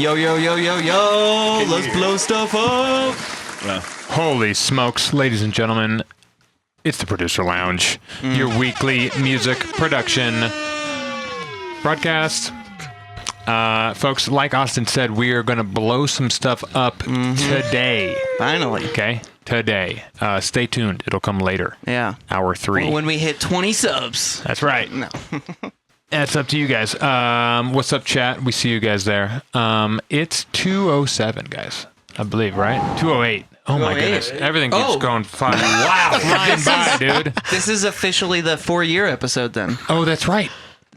Yo, yo, yo, yo, yo. Let's blow stuff up. Well, Holy smokes, ladies and gentlemen. It's the Producer Lounge, your weekly music production broadcast. Folks, like Austin said, we are going to blow some stuff up today. Finally. Okay? Today. Stay tuned. It'll come later. Yeah. Hour 3. Well, when we hit 20 subs. That's right. No. That's up to you guys. What's up, chat? We see you guys there. It's 2:07, guys. I believe, right? 2:08. Oh, my goodness. Everything keeps going flying. Wow. Flying by, dude. This is officially the 4-year episode then. Oh, that's right.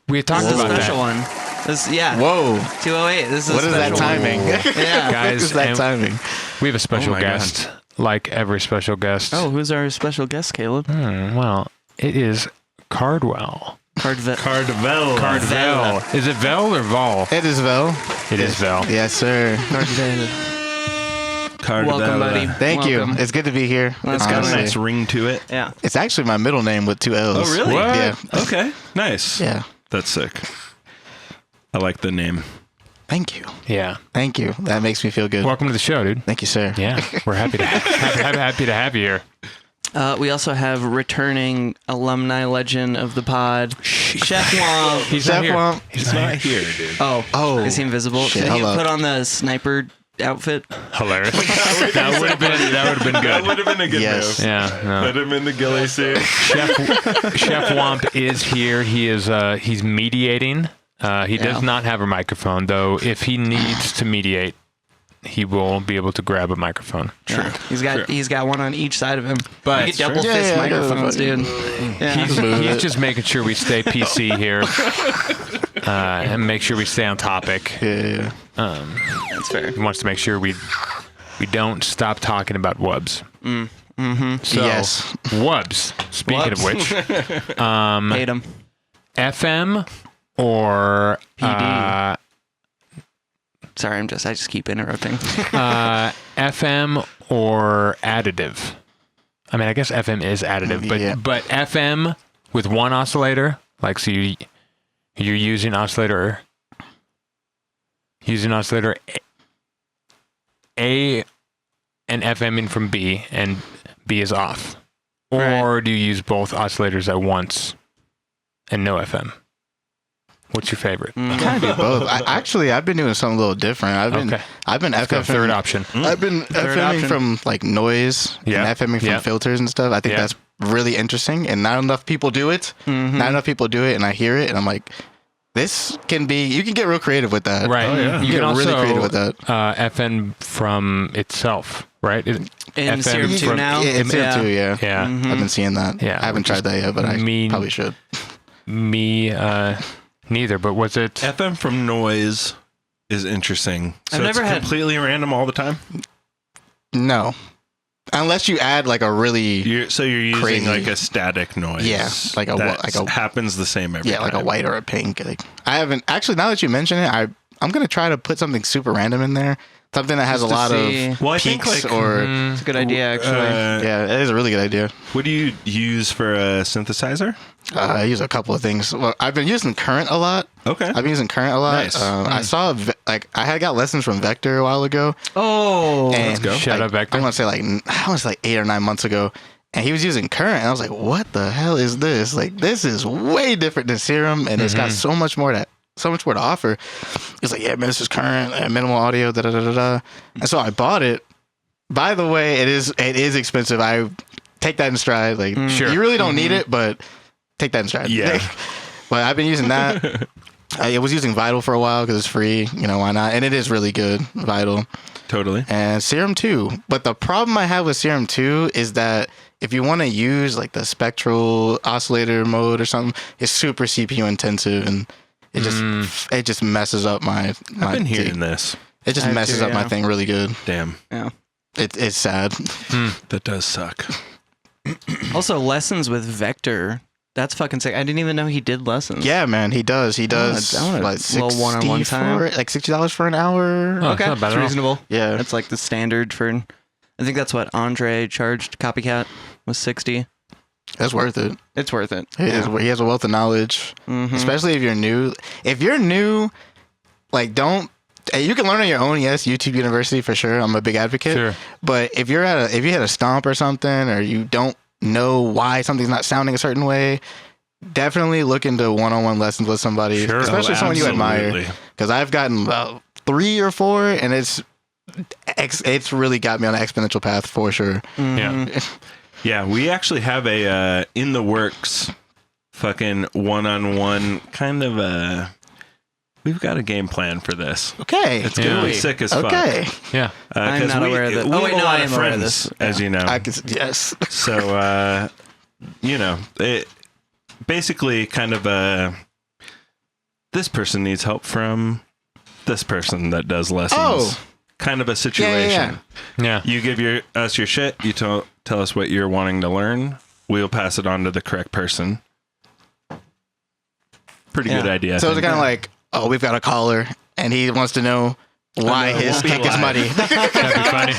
We had talked This is a about special that. one. This, yeah. Whoa. 208. This is What a is that special timing? one. Yeah. Guys, What is that and timing? we have a special my guest, like every special guest. Oh, who's our special guest, Caleb? Well, it is Cardvell. Cardvell. Cardvell. Is it Vel or Vol? It is Vel. It is Vel. Yes, sir. Welcome, buddy. Thank Welcome. you. It's good to be here. Let's It's got a honestly. nice ring to it. Yeah. It's actually my middle name with 2 L's. Oh, really? What? Yeah. Okay, nice. Yeah. That's sick. I like the name. Thank you. Yeah. Thank you. That makes me feel good. Welcome to the show, dude. Thank you, sir. Yeah, we're happy to have you here. We also have returning alumni legend of the pod, Chef Womp. He's Chef not here. Womp. He's not here, dude. Oh. Is he invisible? Shit, Did he hello. put on the sniper outfit? Hilarious. That would have been That good. would have been a good Yes. move. Yeah. No. Put him in the ghillie suit. Chef Womp is here. He is. He's mediating. He does not have a microphone, though. If he needs to mediate, he will be able to grab a microphone. True. He's got one on each side of him. But you can double fist Yeah, I got microphones, it. dude. Yeah. He's just making sure we stay PC here and make sure we stay on topic. Yeah. That's fair. He wants to make sure we don't stop talking about wubs. So, Yes. wubs. Speaking of which, Hate him. FM or PD. Sorry, I just keep interrupting. FM or additive. I mean, I guess FM is additive, but FM with one oscillator, like so you're using oscillator A and FMing from B, and B is off. Or do you use both oscillators at once and no FM? What's your favorite? Kind of both. I've been doing something a little different. I've been Let's go FMing. third option. I've been FMing option. from like noise and FMing from filters and stuff. I think that's really interesting, and not enough people do it. Not enough people do it, and I hear it, and I'm like, this can be. You can get real creative with that. Right. Oh, yeah. You get can also really creative with that. FN from itself, right? In Serum 2 now? Yeah, it's Yeah. too. Yeah. Yeah. I've been seeing that. Yeah, I haven't which is tried that yet, but I mean- probably should. Me, neither. But was it? FM from noise is interesting. So I've it's never had- completely random all the time. No, unless you add like a really So you're using Crazy. like a static noise. Yeah, like a that happens the same every time. like a white or a pink. Like I haven't actually. Now that you mention it, I'm gonna try to put something super random in there. Something that has Just a to lot see. of Well, I think, peaks like, or It's a good idea, actually. yeah, it is a really good idea. What do you use for a synthesizer? I use a couple of things. Well, I've been using Current a lot. Okay. I've been using Current a lot. Nice. I saw I had got lessons from Vector a while ago. Oh, And let's go. Shout out Vector. I want to say like 8 or 9 months ago, and he was using Current, and I was like, "What the hell is this? Like, this is way different than Serum, and it's got so much more to offer." He's like, "Yeah, man, this is Current, minimal audio, da da da da da." And so I bought it. By the way, it is expensive. I take that in stride. Like, Sure. you really don't need it, but take that in stride. Yeah. But I've been using that. I was using Vital for a while because it's free. You know, why not? And it is really good, Vital. Totally. And Serum 2. But the problem I have with Serum 2 is that if you want to use like the spectral oscillator mode or something, it's super CPU intensive, and it just messes up my I've been thing. hearing this. It just I have messes too, up my yeah. thing really good. Damn. yeah. It's sad. That does suck. Also, lessons with Vector. That's fucking sick. I didn't even know he did lessons. Yeah, man, he does. He does I want a like little one-on-one time. like $60 for an hour. Oh, it's Okay, not bad that's at all. reasonable. Yeah. That's like the standard for. I think that's what Andre charged Copycat was 60. That's worth it. It's worth it. He has a wealth of knowledge, especially if you're new. If you're new, like don't Hey, you can learn on your own. Yes, YouTube University for sure. I'm a big advocate. Sure. But if you had a stomp or something, or you don't know why something's not sounding a certain way, definitely look into one-on-one lessons with somebody, Sure. especially someone you admire. Absolutely. Because I've gotten about 3 or 4, and it's really got me on an exponential path for sure. Yeah. Yeah, we actually have a in the works fucking one-on-one kind of a. We've got a game plan for this. Okay. It's gonna be sick as fuck. Okay. Yeah. I'm not aware of this. We Oh, have wait, a no, lot I of am aware of friends, this. as you know. Yes. So, it basically kind of this person needs help from this person that does lessons. Oh. Kind of a situation. Yeah. You give us your shit. You tell us what you're wanting to learn. We'll pass it on to the correct person. Pretty good idea. I So it's think. kind of like, oh, we've got a caller, and he wants to know why no, his won't be kick is live. muddy. That'd be funny.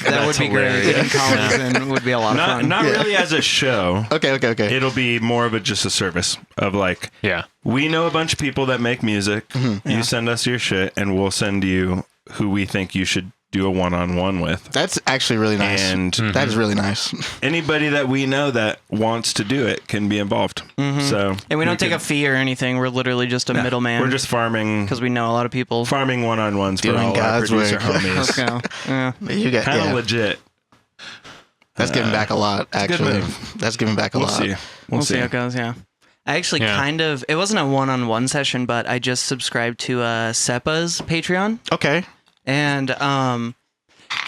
That would be great. Getting callers in would be a lot of fun. Not really as a show. Okay. It'll be more of just a service of like, Yeah. we know a bunch of people that make music. You send us your shit, and we'll send you who we think you should do a one-on-one with. That's actually really nice. And That is really nice. anybody that we know that wants to do it can be involved. So, And we don't take a fee or anything. We're literally just a middleman. We're just farming because we know a lot of people. farming one-on-ones for Doing all our God's producer work. homies. Okay. Yeah. You got Kind of yeah. legit. That's giving back a lot. good Actually, move. that's giving back a We'll lot. see. We'll see how it goes. Yeah. I actually it wasn't a one-on-one session, but I just subscribed to SEPA's Patreon. Okay. And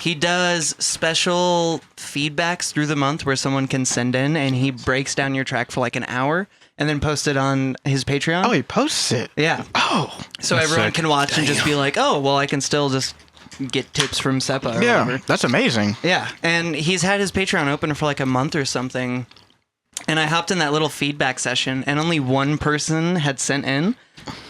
he does special feedbacks through the month where someone can send in, and he breaks down your track for like an hour and then post it on his Patreon. Oh, he posts it. Yeah. Oh. So That's everyone sick. can watch and just be like, oh, well, I can still just get tips from SEPA or Yeah. whatever. That's amazing. Yeah. And he's had his Patreon open for like a month or something. And I hopped in that little feedback session, and only one person had sent in.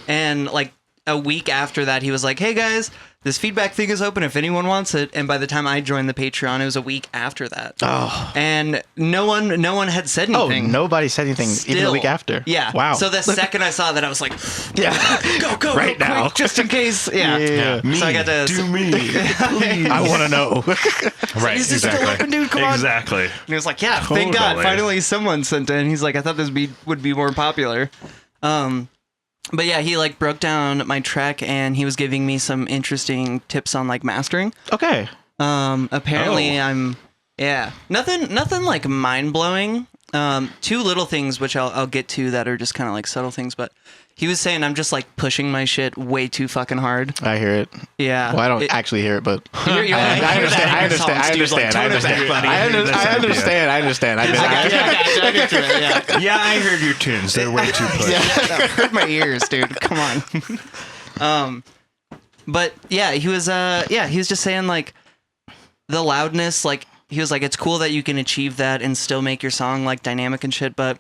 And like a week after that, he was like, hey guys, this feedback thing is open if anyone wants it. And by the time I joined the Patreon, it was a week after that. Oh. And no one had said Oh, anything. nobody said anything even the week Still. after. Yeah. Wow. So the second I saw that, I was like, yeah. go Right quick, now. just in case. Yeah. Yeah. Me, So I got to do me, please. I want to know. Right. Is this still Exactly. open, dude? Come on. Exactly. And he was like, yeah, thank God. Totally. Finally someone sent in. He's like, I thought this would be more popular. But yeah, he like broke down my track, and he was giving me some interesting tips on like mastering. Okay. Apparently Oh. nothing like mind blowing. Two little things which I'll get to that are just kind of like subtle things, but he was saying I'm just like pushing my shit way too fucking hard. I hear it. Yeah. Well, I don't actually hear it, but You're like, I hear that in your songs, understand. Steve's like, "Tone it back, buddy." I understand. I I get you, yeah. Yeah, I heard your tunes. They're way too pushed. That hurt my ears, dude. Come on. But yeah, he was just saying like the loudness, like he was like, it's cool that you can achieve that and still make your song like dynamic and shit, but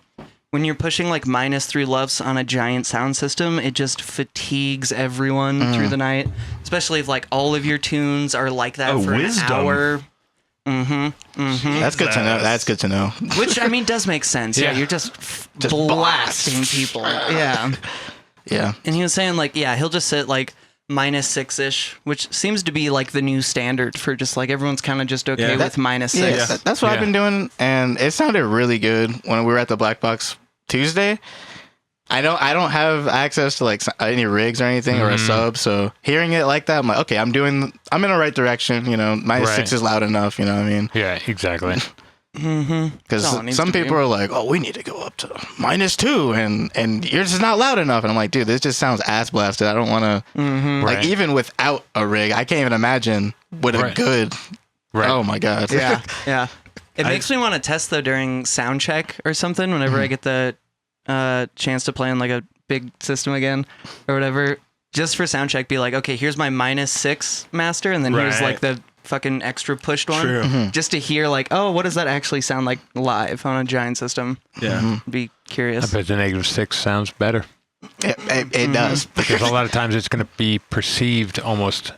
when you're pushing like -3 LUFS on a giant sound system, it just fatigues everyone through the night, especially if like all of your tunes are like that for wisdom. an hour. That's good to know. That's good to know. Which I mean does make sense. Yeah, Yeah. you're just blasting people. Yeah. Yeah. And he was saying like, yeah, he'll just sit like -6-ish, which seems to be like the new standard for just like everyone's kind of just okay Yeah. with -6. Yeah, that's what I've been doing, and it sounded really good when we were at the Black Box Tuesday. I don't have access to like any rigs or anything or a sub, so hearing it like that, I'm like, okay, I'm in the right direction. You know, -6 is loud enough. You know what I mean? Yeah, exactly. That's Because all it needs some to be. people are like, oh, we need to go up to -2, and yours is not loud enough. And I'm like, dude, this just sounds ass blasted. I don't want to like Right. even without a rig, I can't even imagine with a Right. good. Right. Oh my god. Yeah, yeah. It makes me want to test though during sound check or something. Whenever I get the chance to play on like a big system again or whatever, just for sound check, be like, okay, here's my -6 master, and then here's Right. like the fucking extra pushed one, True. just to hear like, oh, what does that actually sound like live on a giant system? Yeah. Be curious. I bet the -6 sounds better. It does. Because a lot of times it's going to be perceived almost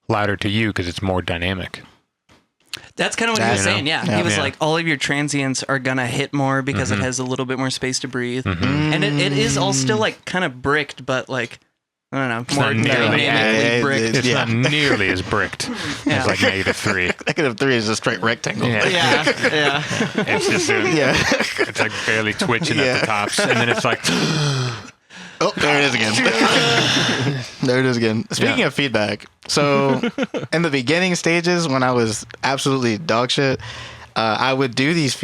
louder to you because it's more dynamic. That's kind of what he was You know? saying. Yeah. Yeah. He was Yeah. like, all of your transients are gonna hit more because it has a little bit more space to breathe, and it is all still like kind of bricked, but like I don't know. not nearly dynamically bricked. It's not nearly as bricked as like -3. -3 is a straight rectangle. Yeah. Yeah. It's just Yeah. it's like barely twitching at the tops, and then it's like Oh, there it is again. There it is again. Speaking of feedback, so in the beginning stages when I was absolutely dog shit, I would do these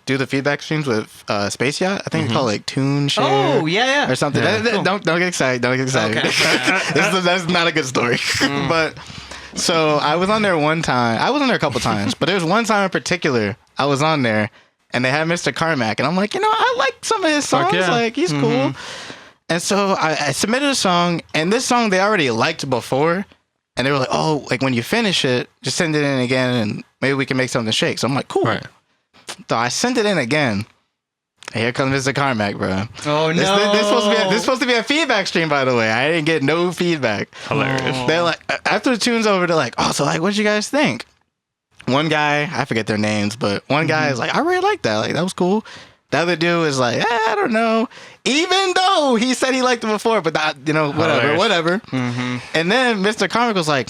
do the feedback streams with Space Yacht. I think it's called like Tune Share. Oh, yeah. Or something. Cool. Don't get excited. Don't get excited. Okay. That's not a good story. But so I was on there one time. I was on there a couple times, but there was one time in particular I was on there and they had Mr. Carmack, and I'm like, I like some of his songs. yeah. Like he's cool. And so I submitted a song, and this song they already liked before, and they were like, "Oh, like when you finish it, just send it in again, and maybe we can make something shake." So I'm like, "Cool." Right. So I sent it in again. And here comes Mr. Carmack, bro. Oh, no. This supposed to be a feedback stream, by the way. I didn't get no feedback. hilarious. They're like, after the tune's over, they're like, "Oh, so like, what did you guys think?" One guy, I forget their names, but one guy is like, "I really like that. Like that was cool." The other dude is like, I don't know. Even though he said he liked it before, but that, whatever. And then Mr. Carmack was like,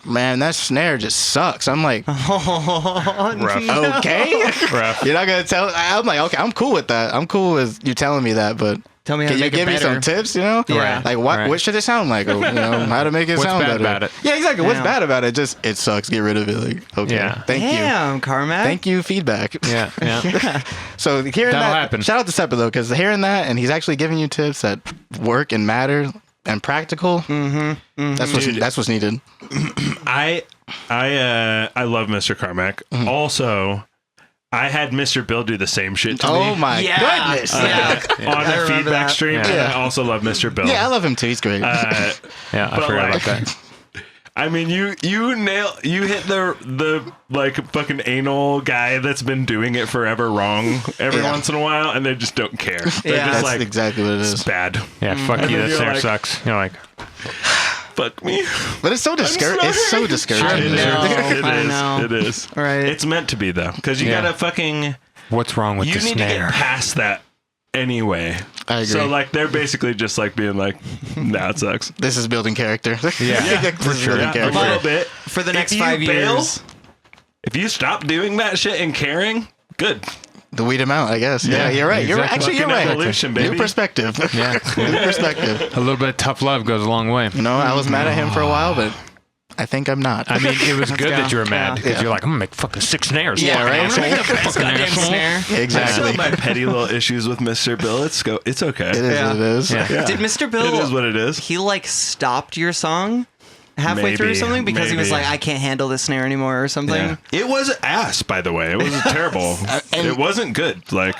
"Man, that snare just sucks." I'm like, Rough. okay. Rough. You're not gonna tell. I'm like, okay, I'm cool with that. I'm cool with you telling me that, but Tell me how can to you make it give me better. some tips? Like what? Right. What should it sound like? Or, how to make it What's sound bad better? about it? Yeah, exactly. What's Yeah. bad about it? Just it sucks. Get rid of it. Like, okay, Yeah. thank you. Damn, Carmack. Thank you, feedback. Yeah. So hearing That'll that, happen. shout out to Seppa though, because hearing that, and he's actually giving you tips that work and matter and practical. That's what's needed. I love Mr. Carmack. Also, I had Mr. Bill do the same shit to me. Oh my Yeah. goodness! Yeah. On I a remember feedback that. stream. Yeah. And I also love Mr. Bill. Yeah, I love him too. He's great. Yeah, I But, forgot like, about that. I mean, you hit the like fucking anal guy that's been doing it forever wrong every Yeah. once in a while, and they just don't care. They're Yeah. just That's like, exactly what it it's is. bad. Yeah, fuck And you. then That you're snare like- sucks. You're like, Fuck me. But it's so discouraging. It's so discouraging. It is. I know. It is. Right. It's meant to be though, because you Yeah. gotta fucking. what's wrong with You the need to snare? get past that anyway. I agree. So like they're basically just like being like, nah, it sucks. This is building character. Yeah, This is building Yeah, a character. little bit. For the next If you 5 bail, years. If you stop doing that shit and caring, good. The weed him out, I guess. Yeah, you're right. You're exactly. actually you're Fucking right. evolution, baby. New perspective. Yeah. New perspective. A little bit of tough love goes a long way. I was mad at him for a while, but I think I'm not. I mean, it was good go. that you were mad because Yeah. you're like, I'm gonna make fucking 6 snares. Yeah, fucking right? asshole. Fucking Goddamn asshole. snare. I still Exactly. have my petty little issues with Mr. Bill. It's okay. It is Yeah. what it is. Yeah. Yeah. Did Mr. Bill? It is what it is. He like stopped your song halfway through or Maybe, something because he was maybe. like, I can't handle this snare anymore or something. Yeah. It was ass, by the way. It was terrible. and- It wasn't good. Like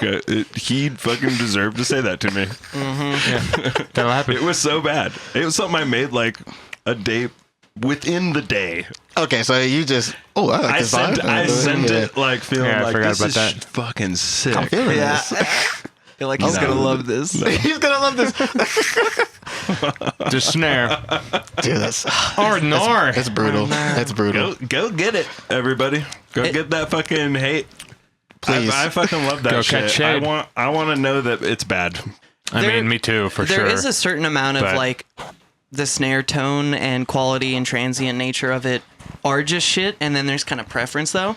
he fucking deserved to say that to me. That'll happen. It was so bad. It was something I made like a day within the day. Okay, so you just I like I this sent vibe. it like feeling Yeah, I like forgot this about is that. fucking sick. I'm feeling Yeah. this. You're like, he's No. gonna love this. He's gonna love this. The snare. Dude, that's It's brutal. That's brutal. Go get it, everybody. Go get that fucking hate. Please. I fucking love that Go shit. catch shade. I want to know that it's bad. I There- mean, me too, for There sure. is a certain amount of But- like the snare tone and quality and transient nature of it are just shit, and then there's kind of preference though.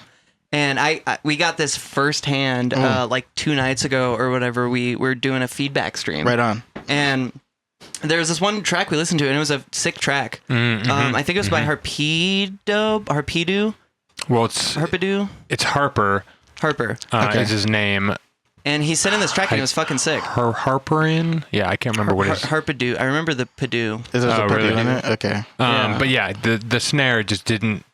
And we got this firsthand like 2 nights ago or whatever. We were doing a feedback stream, Right on. and there was this one track we listened to, and it was a sick track. I think it was by Harpedo. Well, it's Harper. Harper. Okay. Is his name. And he sent in this track, and it was fucking sick. Harperin? Yeah, I can't remember what it is. Harpedo. I remember the Purdue. Is there a really? in it? Okay. Yeah. But yeah, the snare just didn't.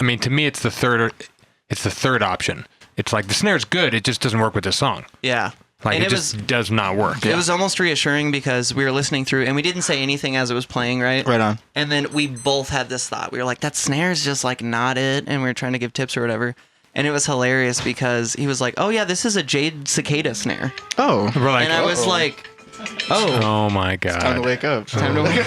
I mean, to me, it's the third option. It's like the snare's good, it just doesn't work with the song. Yeah. Like and it just does not work. It was almost reassuring because we were listening through, and we didn't say anything as it was playing, right? Right on. And then we both had this thought. We were like, that snare is just like not it, and we were trying to give tips or whatever. And it was hilarious because he was like, oh yeah, this is a Jade Cicada snare. Oh. We're like, And I was like, oh. oh my god. Time to wake up. Time to wake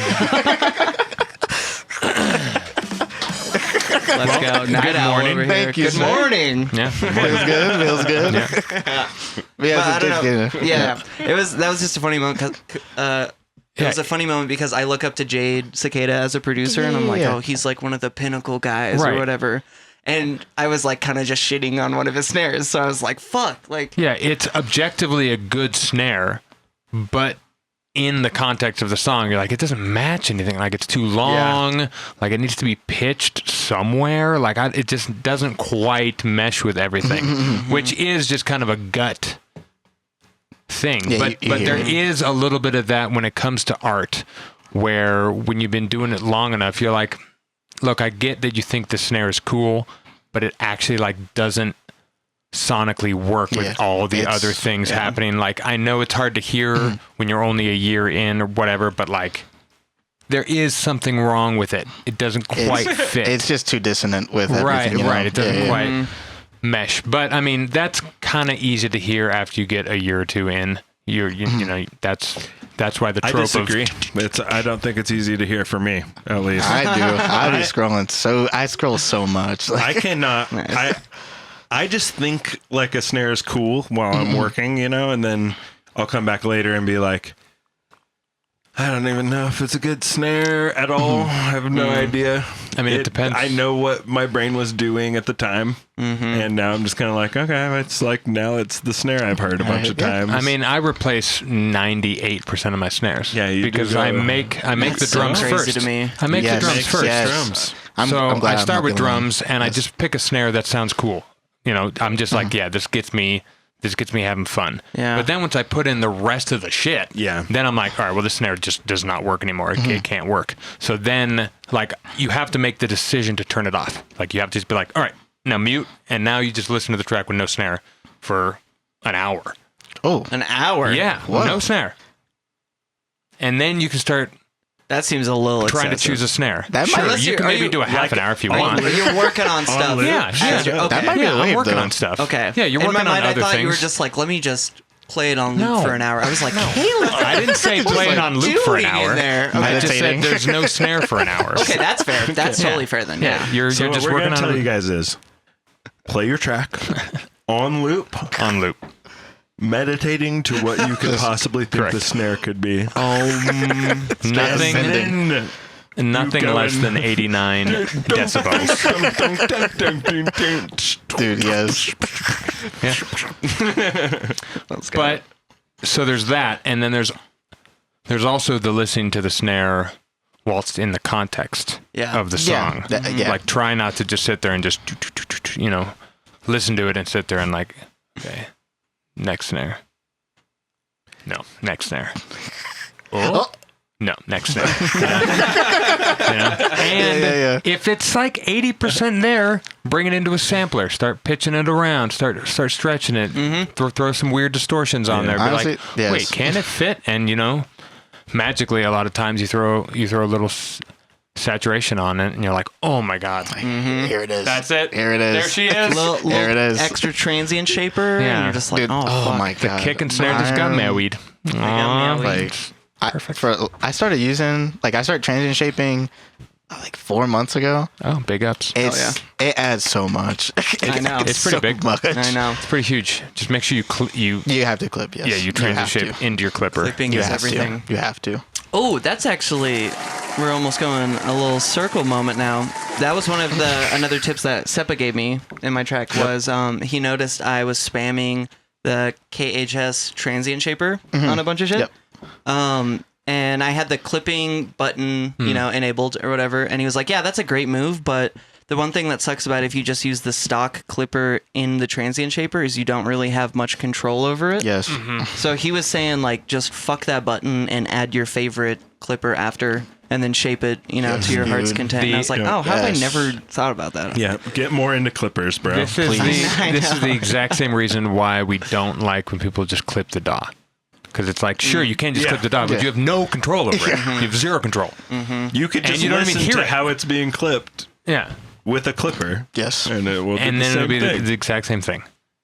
Let's go. Night owl morning. over here. Thank you, Good sir. morning. Yeah. Feels good. Feels good. But I don't know. Yeah, that was just a funny moment because It was a funny moment because I look up to Jade Cicada as a producer, and I'm like, Yeah. oh, he's like one of the pinnacle guys Right. or whatever. And I was like kind of just shitting on one of his snares, so I was like, fuck, like Yeah, it's objectively a good snare, but in the context of the song, you're like, it doesn't match anything. Like, it's too long. Like, it needs to be pitched somewhere. Like, it just doesn't quite mesh with everything, which is just kind of a gut thing. Yeah, but you but hear there it. is a little bit of that when it comes to art, where when you've been doing it long enough, you're like, look, I get that you think the snare is cool, but it actually like doesn't sonically work with Yeah, all the it's- other things happening. Like, I know it's hard to hear when you're only a year in or whatever, but like, there is something wrong with it. It doesn't quite fit. It's just too dissonant with right, everything. you know? right. It doesn't Yeah, yeah. quite mesh. But I mean, that's kind of easy to hear after you get a year or two in. You know, that's why the I trope disagree. of I don't think it's easy to hear for me, at least. I do. I be scrolling I scroll so much. Like, I cannot. I just think like a snare is cool while I'm working, you know, and then I'll come back later and be like, I don't even know if it's a good snare at all. I have no idea. I mean, it depends. I know what my brain was doing at the time, and now I'm just kind of like, okay, it's like now it's the snare I've heard a bunch of times. I mean, I replace 98% of my snares. Yeah, you do because go- I make the That's so drums crazy first. to me. I make Yes, the drums makes first. sense. drums. I'm glad I I'm start not with the only one. drums, and I just pick a snare that sounds cool. You know, I'm just like, yeah, this gets me having fun. Yeah. But then once I put in the rest of the shit, Yeah. then I'm like, all right, well, this snare just does not work anymore. It can't work. So then, like, you have to make the decision to turn it off. Like, you have to just be like, all right, now mute, and now you just listen to the track with no snare for an hour. Oh, an hour. Yeah, Whoa. no snare. And then you can start That seems a little trying to excessive. choose a snare. That might- sure, Unless you you're- can are maybe you- do a half an hour if you want. You're working on stuff. loop. Yeah, As sure. you're- okay. That might be Yeah, a wave, I'm working though. on stuff. Okay. Yeah, you're In working my on mind, other I thought things. you were just like, let me just play it on loop No. for an hour. I was like, Caleb, I didn't say play it on loop for an doing in hour. there? I just said Meditating. there's no snare for an hour. Okay, that's fair. That's totally fair then. Yeah. You're So what just we're working gonna tell you on guys is play your track on loop, on loop. meditating to what you could possibly think Correct. the snare could be. Nothing, And then nothing You less going- than 89 decibels. dude, yes. Let's go. But so there's that, and then there's also the listening to the snare whilst in the context Yeah. of the Yeah, song. yeah. Like, try not to just sit there and just listen to it and sit there and like, okay, next snare. No, next snare. Oh. No, next snare. And Yeah. if it's like 80% there, bring it into a sampler. Start pitching it around. Start stretching it. Throw some weird distortions on there. Be Honestly, like, yes. wait, can it fit? And magically, a lot of times you throw a little saturation on it, and you're like, oh my god, Here it is. that's it. Here it is. There she is. There it is. Extra transient shaper. Yeah. And you're just like, Dude, oh, fuck. my The god. kick and snare just got married. married. Like, I started using, like, I started transient shaping like 4 months ago. Oh, big ups. It adds so much. I know. It's pretty so big. Much. I know. It's pretty huge. Just make sure you You have to clip, yes. yeah, you transit have shape to. into your clipper. Clipping You is have everything. to. You have to. Oh, that's actually, we're almost going a little circle moment now. That was one of the another tips that Seppa gave me in my track was he noticed I was spamming the KHS transient shaper on a bunch of shit. Yep. And I had the clipping button, enabled or whatever. And he was like, yeah, that's a great move. But the one thing that sucks about it if you just use the stock clipper in the transient shaper is you don't really have much control over it. Yes. So he was saying, like, just fuck that button and add your favorite clipper after and then shape it, to your heart's dude. content. And I was like, oh, how have I Yes. never thought about that? Yeah, get more into clippers, bro. This is Please. this is the exact same reason why we don't like when people just clip the DAW. Because it's like, sure, you can just Yeah. clip the DAW, but Yeah. you have no control over it. You have zero control. You could just you don't even listen hear to it. how it's being clipped Yeah. with a clipper, Yes. and it will do And the then it'll same be thing. the exact same thing.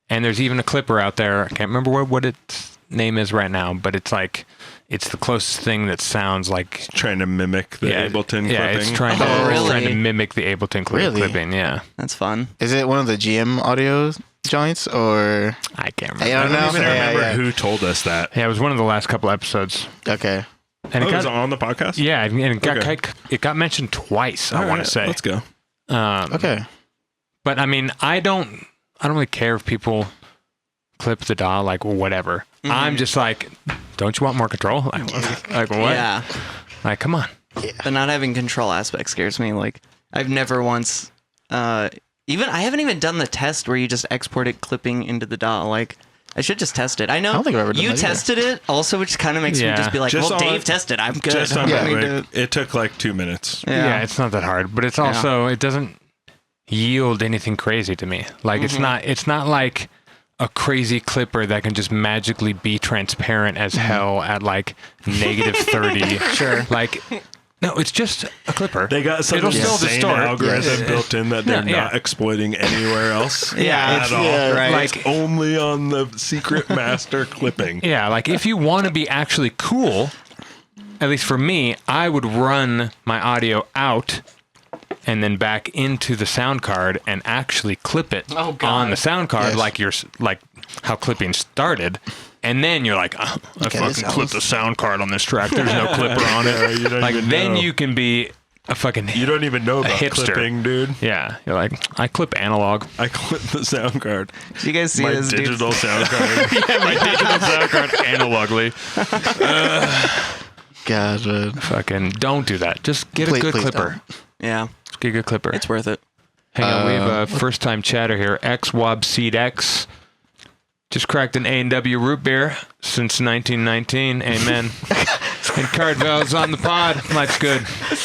And there's even a clipper out there. I can't remember what its name is right now, but it's like, it's the closest thing that sounds like Trying to mimic the Ableton yeah, clipping. it's trying Oh, to really? trying to mimic the Ableton Really? clipping. Yeah, That's fun. Is it one of the GM audio joints or? I can't remember. I don't know. I don't even Yeah, remember yeah. who told us that. Yeah, it was one of the last couple episodes. Okay. And Oh, it was on the podcast? yeah, and Okay. it got mentioned twice, I All want right, to say. Let's go. Okay. But I mean, I don't really care if people clip the DAW, like whatever. I'm just like, don't you want more control? Like what? Yeah. Like, come on. The not having control aspect scares me. Like, I've never once, I haven't even done the test where you just export it clipping into the DAW. Like, I should just test it. I know I don't think I've ever done you that either. tested it also, which kind of makes me Yeah. just be like, Just well, on- Dave tested. I'm good. Just on I that, don't need like, it took like 2 minutes. to- Yeah, it's not that hard, but it's also it doesn't yield anything crazy to me. Like it's not like a crazy clipper that can just magically be transparent as hell at like -30. Sure. Like no, it's just a clipper. They got some It'll still insane distort. algorithm Yeah. built in that they're Yeah, yeah. not exploiting anywhere else. Yeah, at all. yeah, right. Like It's only on the secret master clipping. yeah, like if you want to be actually cool, at least for me, I would run my audio out and then back into the sound card and actually clip it Oh, God. on the sound card Yes. like how clipping started. And then you're like, oh, I Okay, fucking this clipped the sound card on this track. There's no clipper on it. You don't Like even then know. you can be a fucking You don't even know about hipster. clipping, dude. yeah. You're like, I clip analog. I clip the sound card. Do you guys see My this dude? digital sound card. Yeah, my digital sound card analogly. God, man. Fucking don't do that. Just get a Please- good please clipper. Yeah, Just get a good clipper. it's worth it. Hang on, we have a first-time chatter here. XWobSeedX just cracked an A&W root beer since 1919. Amen. And Cardvell's on the pod. Life's good.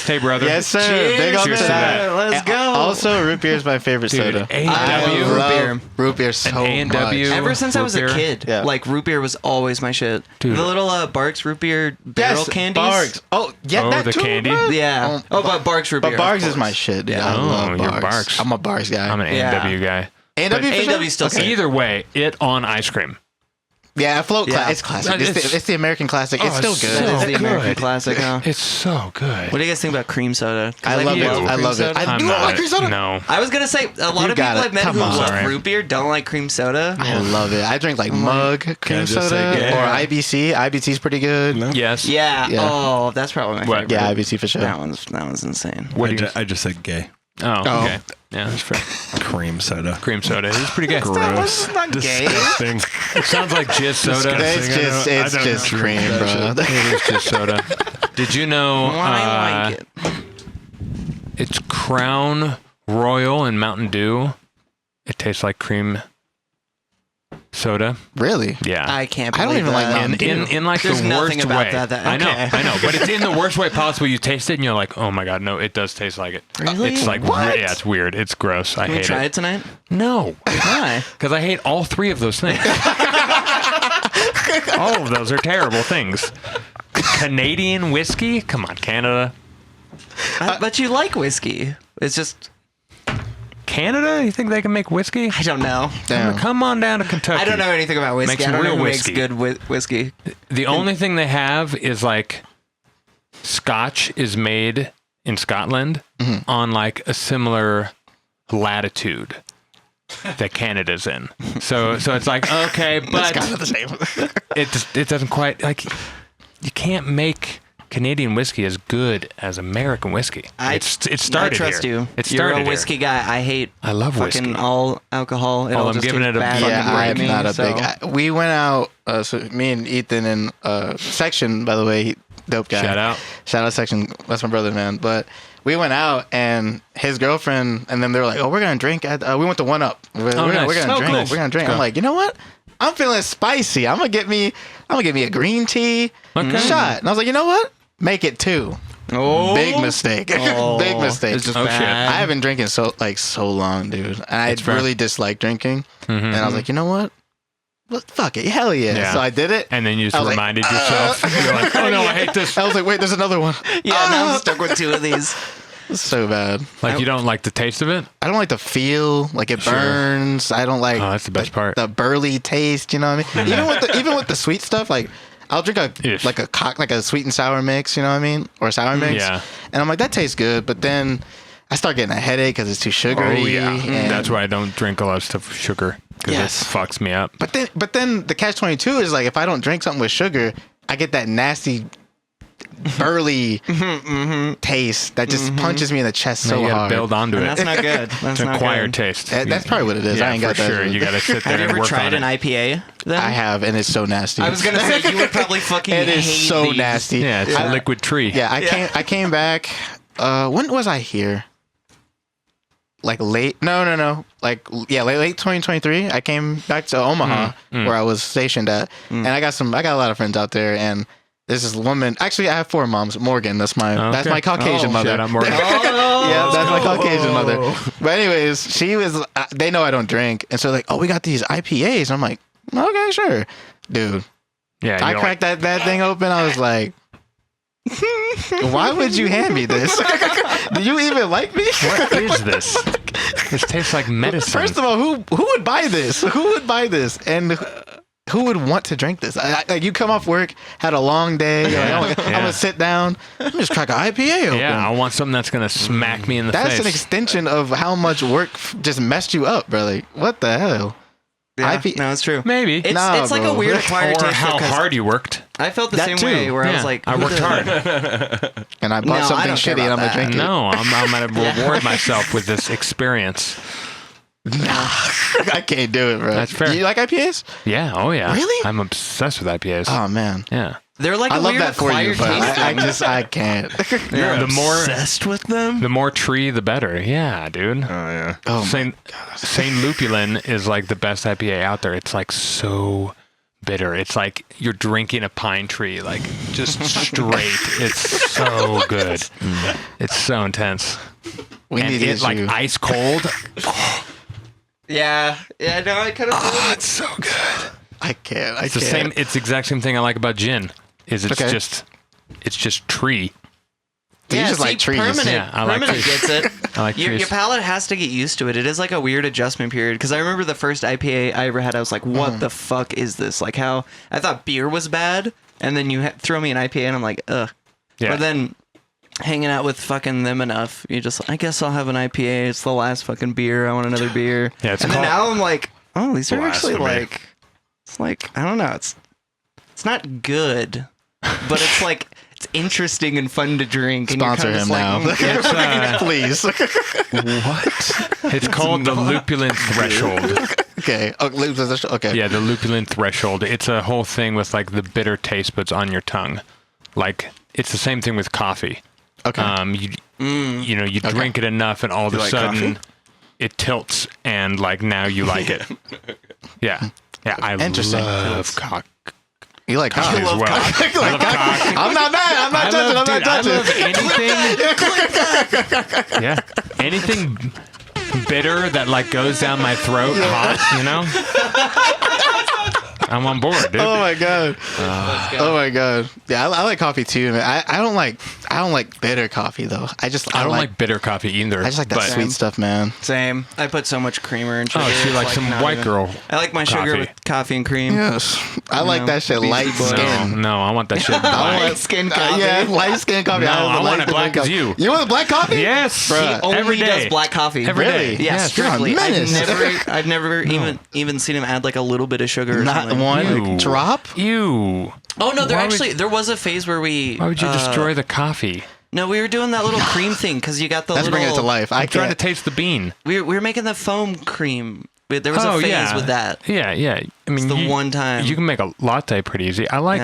Hey, brother. Yes, sir. Big up to Cheers to that. that. Let's And go. Also, root beer is my favorite Dude, soda. A&W I root love beer. root beer so A&W. much. Ever since I was a root beer? kid, Yeah. like root beer was always my shit. Dude. The little Barks root beer barrel candies. Barks. Oh, yeah, Oh, that the too, candy? bro. Yeah. Oh, but Barks root beer. But Barks of is my course. shit, dude. Yeah. I love Oh, Barks. you're Barks. I'm a Barks guy. I'm an A&W guy. A&W for sure? A&W still sick. Either way, it on ice cream. Yeah, float. Yeah. It's classic. It's- It's the American classic. It's Oh, still it's good. so That is the American good. classic, huh? It's so good. What do you guys think about cream soda? 'Cause I love it. cream I love it. soda. I I'm do not like cream soda. No. I was gonna say a lot You of got people it. I've met Come who on. love Sorry. root beer don't like cream soda. I love it. I drink like mug cream just say soda gay? or IBC. IBC's pretty good. No? Yes. Yeah. Yeah. Oh, that's probably my What? favorite. Yeah, IBC for sure. That one's insane. What do you? I just said gay. Oh, Oh. okay. Yeah, that's fair. Cream soda. Cream soda is pretty good. Gross. not gay. Disgusting. It sounds like jizz soda. It's just I it's don't just drink cream, that bro. It is just soda. Did you know I like it. it's Crown Royal and Mountain Dew? It tastes like cream soda. Really? Yeah. I can't. I don't believe even like that. Mountain in like There's the nothing worst about way. that I know, okay. I know, but it's in the worst way possible. You taste it and you're like, oh my god, no, it does taste like it. Really? It's like What? yeah, it's weird. It's gross. I Can we hate try it. it tonight? No, Why? because I hate all three of those things. All of those are terrible things. Canadian whiskey? Come on, Canada. But you like whiskey. It's just Canada? You think they can make whiskey? I don't know. Damn. Come on down to Kentucky. I don't know anything about whiskey. Make some I don't know real who whiskey. makes good whiskey. The only thing they have is like Scotch is made in Scotland on like a similar latitude that Canada's in. So it's like okay, but Kind of the same. it doesn't quite like you can't make Canadian whiskey as good as American whiskey. It started I trust here. you. It You're started a whiskey here. guy. I hate. I love fucking whiskey. all alcohol. It Oh, all I'm just giving tastes it a bad fucking and Yeah, great I'm to me, not a so- big. We went out. So me and Ethan and Section, by the way, dope guy. Shout out Section. That's my brother, man. But we went out and his girlfriend, and then they were like, "Oh, we're gonna drink." At we went to One Up. We're nice. gonna Oh, drink. cool. We're gonna drink. I'm like, you know what? I'm feeling spicy. I'm gonna get me a green tea shot. And I was like, you know what? Make it 2. Oh, Big mistake. Big mistake. It's just Oh, shit. bad. I haven't drinking so long, dude. And I fair. really dislike drinking. Mhm. And I was like, you know what? Well, fuck it. Hell yeah. Yeah. So I did it. And then you I just was like, reminded yourself. You're like, oh no, I hate this. I was like, wait, there's another one. Yeah, now I'm stuck with 2 of these. It's so bad. Like you don't like the taste of it? I don't like the feel. Like it burns. I don't like Oh, that's the best part. the burly taste. You know what I mean? Even with the sweet stuff, like I'll drink Ish. like a sweet and sour mix. You know what I mean? Or a sour mix. Yeah. And I'm like, that tastes good. But then I start getting a headache because it's too sugary. Oh yeah. and- That's why I don't drink a lot of stuff with sugar because Yes. it fucks me up. But then the catch-22 is like if I don't drink something with sugar, I get that nasty burly taste that just punches me in the chest So so you gotta hard. build onto And it. that's not good. That's to not acquire good. taste. That's probably what it is. Yeah, I ain't got for that. sure. shit. You gotta sit there Have you and ever work tried on an it. IPA? Then? I have, and it's so nasty. I was gonna say you would probably fucking It is hate so these. nasty. Yeah, it's a liquid tree. Yeah, I came back. When was I here? Like late? No. Like late 2023. I came back to Omaha where I was stationed at, and I got a lot of friends out there, and there's this woman. Actually, I have 4 moms. Morgan, that's my Caucasian mother. Shout out Morgan. Yeah, that's my Caucasian mother. But anyways, she was. They know I don't drink, and so like, oh, we got these IPAs. I'm like, okay, sure, dude. Yeah, I cracked that thing open. I was like, why would you hand me this? Do you even like me? What is this? This tastes like medicine. First of all, who would buy this? Who would buy this? And who would want to drink this? Like you come off work, had a long day. You're like, I'm gonna sit down. Let me just crack an IPA open. Yeah, I want something that's gonna smack me in the face. That's an extension of how much work just messed you up, bro. Like, what the hell? Yeah, no, it's true. Maybe. It's Nah, like bro. a weird acquired Or taste. how because hard you worked. I felt the That same too. way where I Yeah, was like, I who worked the- hard. And I bought No, I something don't care shitty and I'm about gonna drink it. No, I'm gonna reward myself with this experience. I can't do it, bro. That's fair. You like IPAs? Yeah, oh yeah. Really? I'm obsessed with IPAs. Oh man, Yeah. They're like I a love weird that for you, acquired but taste. I can't. You're The more- obsessed with them. The more tree, the better. Yeah, dude. Oh yeah. Oh my Saint Lupulin is like the best IPA out there. It's like so bitter. It's like you're drinking a pine tree, like just straight. It's so good. It's so intense. We And need to it get like you. ice cold. Yeah, no, I kind of. It's so good. I can't. It's the same. It's the exact same thing I like about gin. Is it's Okay. just tree. You just like trees. Permanent, Yeah, I like permanent trees. gets it. I like Your trees. palate has to get used to it. It is like a weird adjustment period. Because I remember the first IPA I ever had, I was like, what the fuck is this? Like how I thought beer was bad. And then you throw me an IPA and I'm like, ugh. Yeah. But then hanging out with fucking them enough, you just, I guess I'll have an IPA. It's the last fucking beer. I want another beer. Yeah, it's and then called- now I'm like, oh, these are actually Blasphemy. like, it's like, I don't know. It's not good, but it's like, it's interesting and fun to drink. And Sponsor you're him kind of just like, now, please. What? It's called the lupulin threshold. Okay. Oh, okay. Yeah, the lupulin threshold. It's a whole thing with like the bitter taste buds on your tongue. Like it's the same thing with coffee. Okay. You drink it enough, and all of a like sudden coffee? it tilts, and like now you like it. Yeah, I Interesting. love cock. You like coffee as well. I love cock. I'm not mad. I'm not judging. I'm not judging. I love anything. Yeah, anything bitter that like goes down my throat, hot. You know, I'm on board, dude. Oh my god. Oh my god. Yeah, I like coffee too, man. I don't like bitter coffee though. I don't like bitter coffee either. I just like that but- sweet stuff, man. Same. I put so much creamer and sugar. Oh, she it's likes some not white even- girl. I like my sugar coffee. with coffee and cream. Yes. I like know, that shit Beastie light Boys. skin. No, I want that shit I black. want skin coffee. Yeah, light skin coffee. No, I the want light it black skin as coffee. you. You want black coffee? Yes, Bruh. Only every day. does black coffee. Every Really? day. Yeah, Yes. You're a strictly. menace. I've never even seen him add like a little bit of sugar. Or Not something. one Ew. drop. Ew. Oh no, Why would- there was a phase where we. Why would you destroy the coffee? No, we were doing that little cream thing because you got the That's little. bringing it to life. I I'm trying to can't. taste the bean. We were making the foam cream. There was a phase with that. Yeah, yeah. I mean, the one time. you can make a latte pretty easy. I like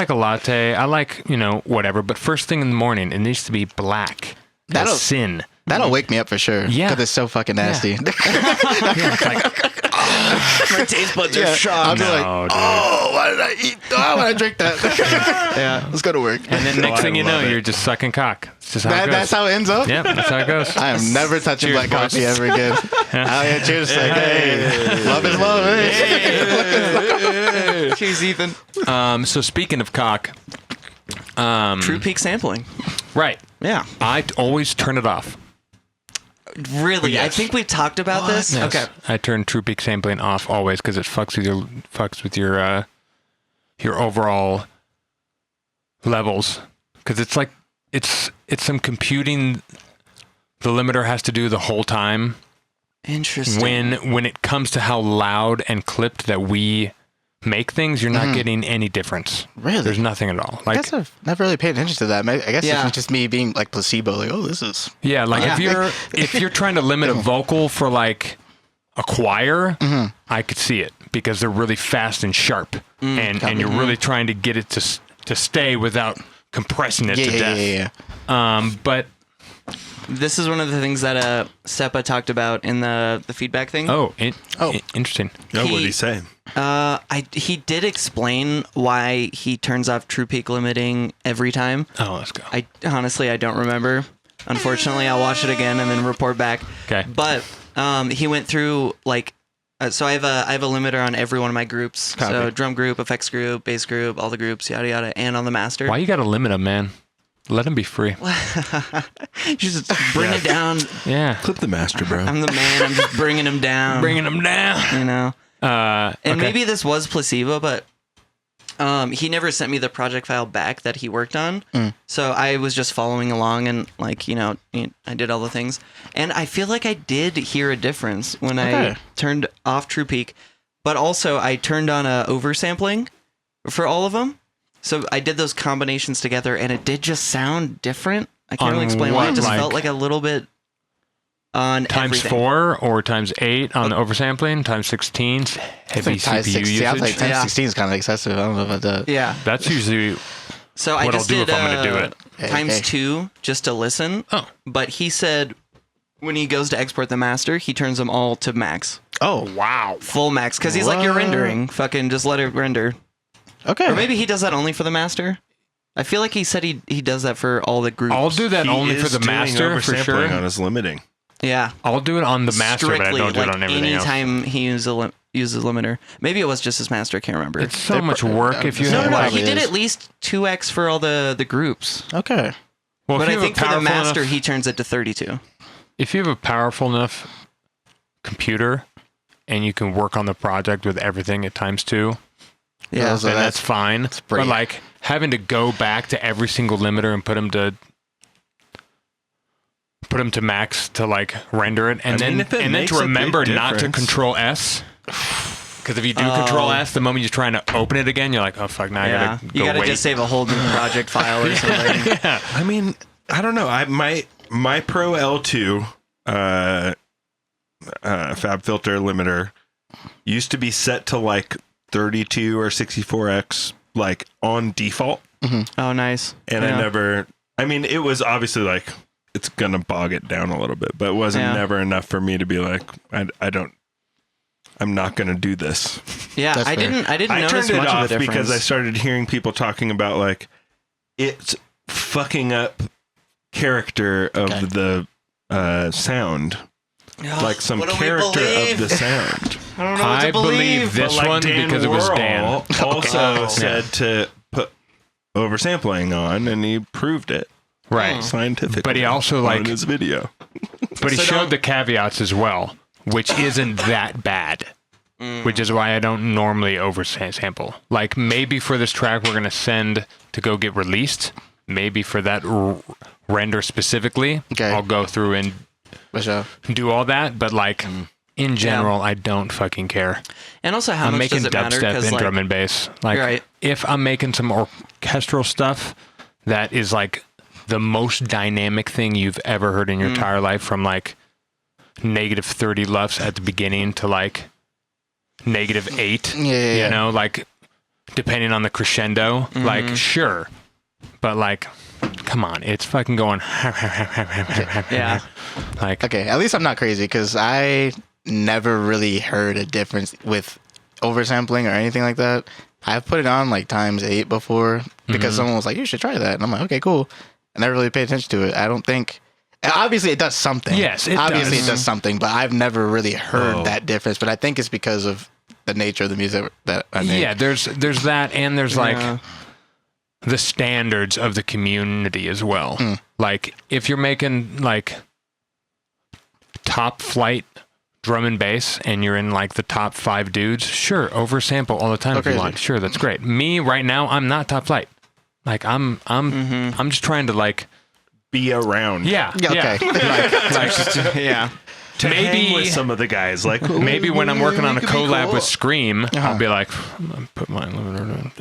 a latte. I like, whatever. But first thing in the morning, it needs to be black. That's That'll- sin. That'll wake me up for sure. Yeah. Because it's so fucking nasty. Yeah, it's like, My taste buds Yeah. are shot. I'll be like, no, dude. oh, why did I eat? Oh, why did I drink that? Yeah. Let's go to work. And then next I thing you know, love it. you're just sucking cock. It's just how it goes. That's how it ends up? Yeah, that's how it goes. I am never touching Cheers, black boys. coffee ever again. Oh, yeah, cheers. Like, hey, love is love. Hey. Cheers, Ethan. So speaking of cock, True peak sampling. right. Yeah. I always turn it off. Really? I Yes. think we've talked about this. Yes. Okay. I turn true peak sampling off always because it fucks with your overall levels. Because it's like it's some computing the limiter has to do the whole time. Interesting. When it comes to how loud and clipped that we make things, you're not getting any difference. Really? There's nothing at all. I Like, guess I've never really paid attention to that. I guess Yeah. it's just me being like placebo, like, oh, this is. yeah, like if you're trying to limit a vocal for like a choir, I could see it because they're really fast and sharp, and you're really trying to get it to stay without compressing it to death. But This is one of the things that Seppa talked about in the feedback thing. interesting. Oh, what did he say? He did explain why he turns off true peak limiting every time. Oh, let's go. I honestly don't remember. Unfortunately, I'll watch it again and then report back. Okay. But he went through like, so I have a limiter on every one of my groups. Copy. So drum group, effects group, bass group, all the groups, yada yada, and on the master. Why you got to limit them, man? Let them be free. You just bring it down. Yeah. Clip the master, bro. I'm the man. I'm just bringing him down. Bringing them down. You know. And okay. maybe this was placebo, but he never sent me the project file back that he worked on. So I was just following along and like, I did all the things. And I feel like I did hear a difference when I turned off True Peak, but also I turned on oversampling for all of them. So I did those combinations together and it did just sound different. I can't really explain why. It just felt like a little bit on times everything. 4 or times 8 on the oversampling, times 16, heavy CPU usage. I was like 1016 is kind of excessive. I don't know about that. Yeah. That's usually So what I I'll just do did if I'm going to do it. times 2 just to listen. Oh. But he said when he goes to export the master, he turns them all to max. Oh, wow. Full max. Because he's like, you're rendering. Fucking just let it render. Okay. Or maybe he does that only for the master. I feel like he said he does that for all the groups. I'll do that He only is for the doing master for oversampling sure. on his limiting. Yeah. I'll do it on the master, Strictly, but I don't do it like on everything else. anytime he uses limiter. Maybe it was just his master. I can't remember. It's so much work if you no, have no, like, he did is. at least 2x for all the groups. Okay. well, But if I you have think a for the powerful master, enough, he turns it to 32. if you have a powerful enough computer and you can work on the project with everything at times 2, Yeah. So then that's fine. But brilliant. like having to go back to every single limiter and put them to max to like render it, and then makes to a big remember not to difference. Control S. Because if you do Control S, the moment you're trying to open it again, you're like, oh fuck, now I gotta go You gotta wait. just save a whole new project file or something. I mean, I don't know. My Pro L2 Fab Filter limiter used to be set to like 32 or 64x, like on default. Oh, nice. And I mean, it was obviously like, it's gonna bog it down a little bit, but it wasn't never enough for me to be like, I'm not gonna do this. Yeah, That's I fair. didn't I notice turned it much of a off difference. because I started hearing people talking about like it's fucking up character of the sound, like some what do we character believe? of the sound. I don't know what I to believe. believe this But, like, one Dan because it was Dan. Worrell also said to put oversampling on, and he proved it Right. scientifically. But he also, like- on his video. But he So showed don't- the caveats as well, which isn't that bad. Which is why I don't normally oversample. Like maybe for this track we're gonna send to go get released. Maybe for that render specifically, Okay. I'll go through and For sure. do all that. But like in general, I don't fucking care. And also, how I'm much making does it matter? dubstep 'Cause, and like, drum and bass. Like Right. if I'm making some orchestral stuff that is like the most dynamic thing you've ever heard in your entire life, from like -30 LUFS at the beginning to like -8. Yeah. You know, like depending on the crescendo, like sure, but like, come on, it's fucking going. Yeah. Like Okay, at least I'm not crazy because I never really heard a difference with oversampling or anything like that. I've put it on like ×8 before because someone was like, you should try that. And I'm like, okay, cool. I never really paid attention to it. I don't think... Obviously, it does something. Yes, it Obviously, does. it does something, but I've never really heard that difference. But I think it's because of the nature of the music that I make. yeah, there's that, and there's like Yeah. the standards of the community as well. Like if you're making like top flight drum and bass and you're in like the top 5 dudes, sure, oversample all the time if you crazy. want. Sure, that's great. Me right now, I'm not top flight. Like I'm just trying to like Be around. yeah. Yeah, okay. like Yeah. to hang maybe with some of the guys. Like maybe when I'm working on a could be collab cool. with Scream, I'll be like, I'm gonna put my living room.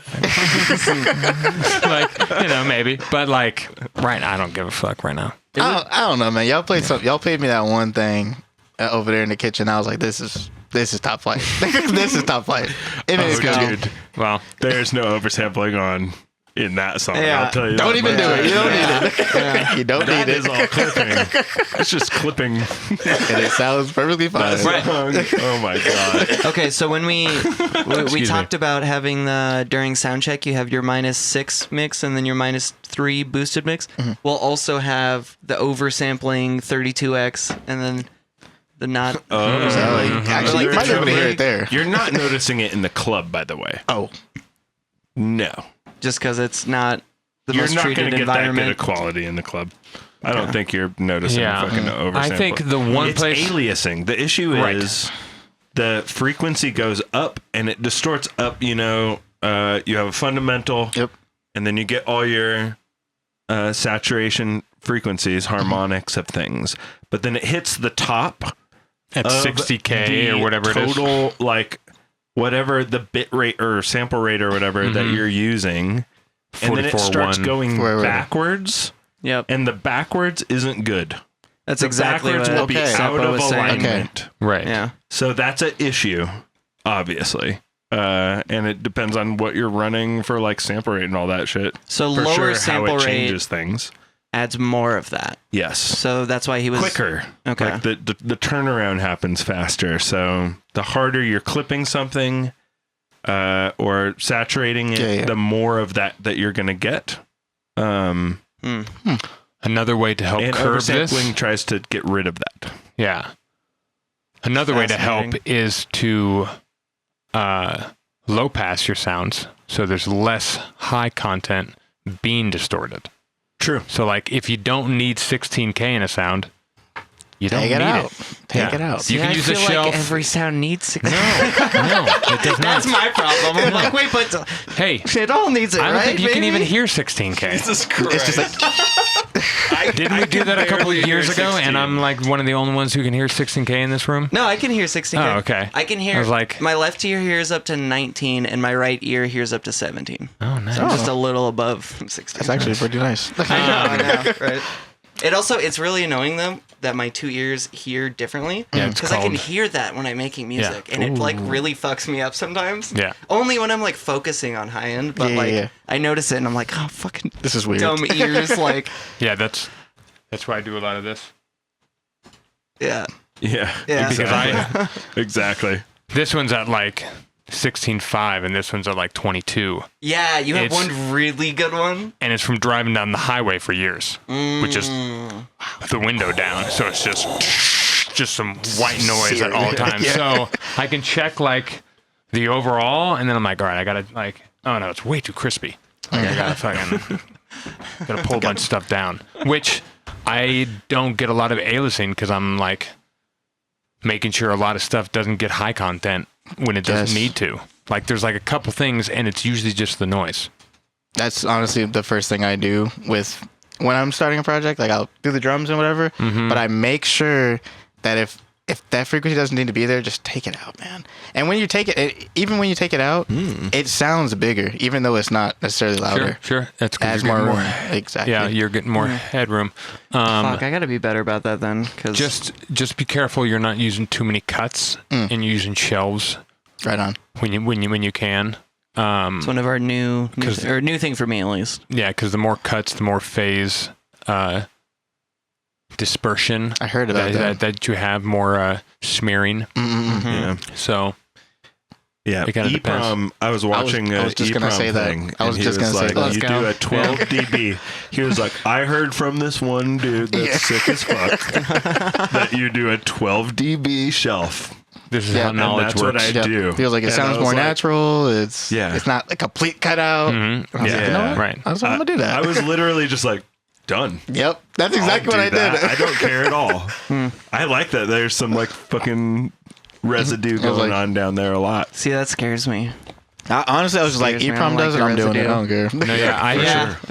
Like, maybe. But like, right now, I don't give a fuck right now. I don't know, man. Y'all played me that one thing over there in the kitchen. I was like, this is top flight. This is top flight. It is good. dude, Well, there's no oversampling on in that song. Yeah. I'll tell you. Don't that even much. do it. You don't need it. You don't That need is it. all clipping. It's just clipping. And it sounds perfectly fine. Right. Oh my god. Okay, so when we Excuse me. talked about having during sound check, you have your -6 mix and then your -3 boosted mix. We'll also have the oversampling 32x and then the not. Actually, you might be able to hear it there. You're not noticing it in the club, by the way. Oh, No. Just because it's not the You're most not going treated to get that good environment. of quality in the club. I don't think you're noticing Yeah. fucking oversample. I think the one it's place- aliasing. The issue Right. is the frequency goes up and it distorts up. You have a fundamental, yep. and then you get all your saturation frequencies, harmonics of things. But then it hits the top at of 60K the or whatever it is. total, like whatever the bit rate or sample rate or whatever that you're using, and then it starts 44.1. going Right. backwards, Yep, and the backwards isn't good. that's The exactly backwards what will be Okay. out Seppo of was saying. alignment. Right. Yeah, So that's an issue, obviously. And it depends on what you're running for like sample rate and all that shit. so For lower sure, sample how it rate changes things. adds more of that. Yes. So that's why he was Quicker. Okay. Like the turnaround happens faster. So the harder you're clipping something or saturating it, the more of that you're going to get. Another way to help And curb oversampling this. tries to get rid of that. Yeah. Another way to help Fascinating. is to low pass your sounds so there's less high content being distorted. True. So like if you don't need 16K in a sound, you don't Take need it out. it. Take Yeah. it out. You can I use a feel shelf. like every sound needs 6. No, it does not. That's my problem. I'm like, wait, but Hey, it all needs it, I don't right? think you can baby? even hear 16K. Jesus Christ. It's just like Didn't we do that a couple of years ago? And I'm like one of the only ones who can hear 16K in this room? No, I can hear 16. Oh, okay. I can hear. I was like- my left ear hears up to 19, and my right ear hears up to 17. Oh, nice. So I'm just a little above 16. that's actually pretty nice. I know, right? It's really annoying though that my two ears hear differently. Yeah, it's because I can called- hear that when I'm making music, Yeah. and it like really fucks me up sometimes. Yeah. Only when I'm like focusing on high end, but Yeah. I notice it, and I'm like, oh fucking This is weird. dumb ears, like Yeah, that's why I do a lot of this. yeah. Yeah. Yeah. Because Exactly. this one's at like 16.5 and this one's at like 22. Yeah, you have It's- one really good one. And it's from driving down the highway for years, with just the window down. So it's just some white noise at all times. Yeah. So I can check like the overall, and then I'm like, all right, I gotta like, oh no, it's way too crispy. Like, I gotta fucking gotta pull a bunch of stuff down, which I don't get a lot of aliasing because I'm like making sure a lot of stuff doesn't get high content when it doesn't Yes. need to. Like there's like a couple things, and it's usually just the noise. That's honestly the first thing I do with when I'm starting a project. Like I'll do the drums and whatever, but I make sure that if that frequency doesn't need to be there, just take it out, man. And when you take it, even when you take it out, it sounds bigger, even though it's not necessarily louder. Sure, that's 'cause Adds you're more getting room. Exactly. Yeah, you're getting more headroom. Fuck, I gotta be better about that then, because Just be careful you're not using too many cuts and you're using shelves Right on. when you can. it's one of our new thing for me at least. Yeah, because the more cuts, the more phase dispersion. I heard about that. that you have, more smearing. Yeah. So Yeah, It kinda depends. EEPROM, I was watching I was just gonna EEPROM say that. thing, I was and he just gonna say like, that. you Let's go. do a 12 dB. He was like, I heard from this one dude that's Yeah. sick as fuck that you do a 12 dB shelf. this is Yeah, how and knowledge that's what works. I Yep. do. Feels like it And I sounds was more like- natural. It's Yeah. It's not a complete cutout. Mhm. I was like, Yeah. you know what? Right. I was like, I'm gonna do that. I was literally just like, done. Yep. That's exactly I'll what I do that. did. I don't care at all. I like that there's some like fucking residue going like- on down there a lot. See, that scares me. Honestly, I was just like, Scares me. I EEPROM don't does like it. the I'm doing it. I don't residue. care. No,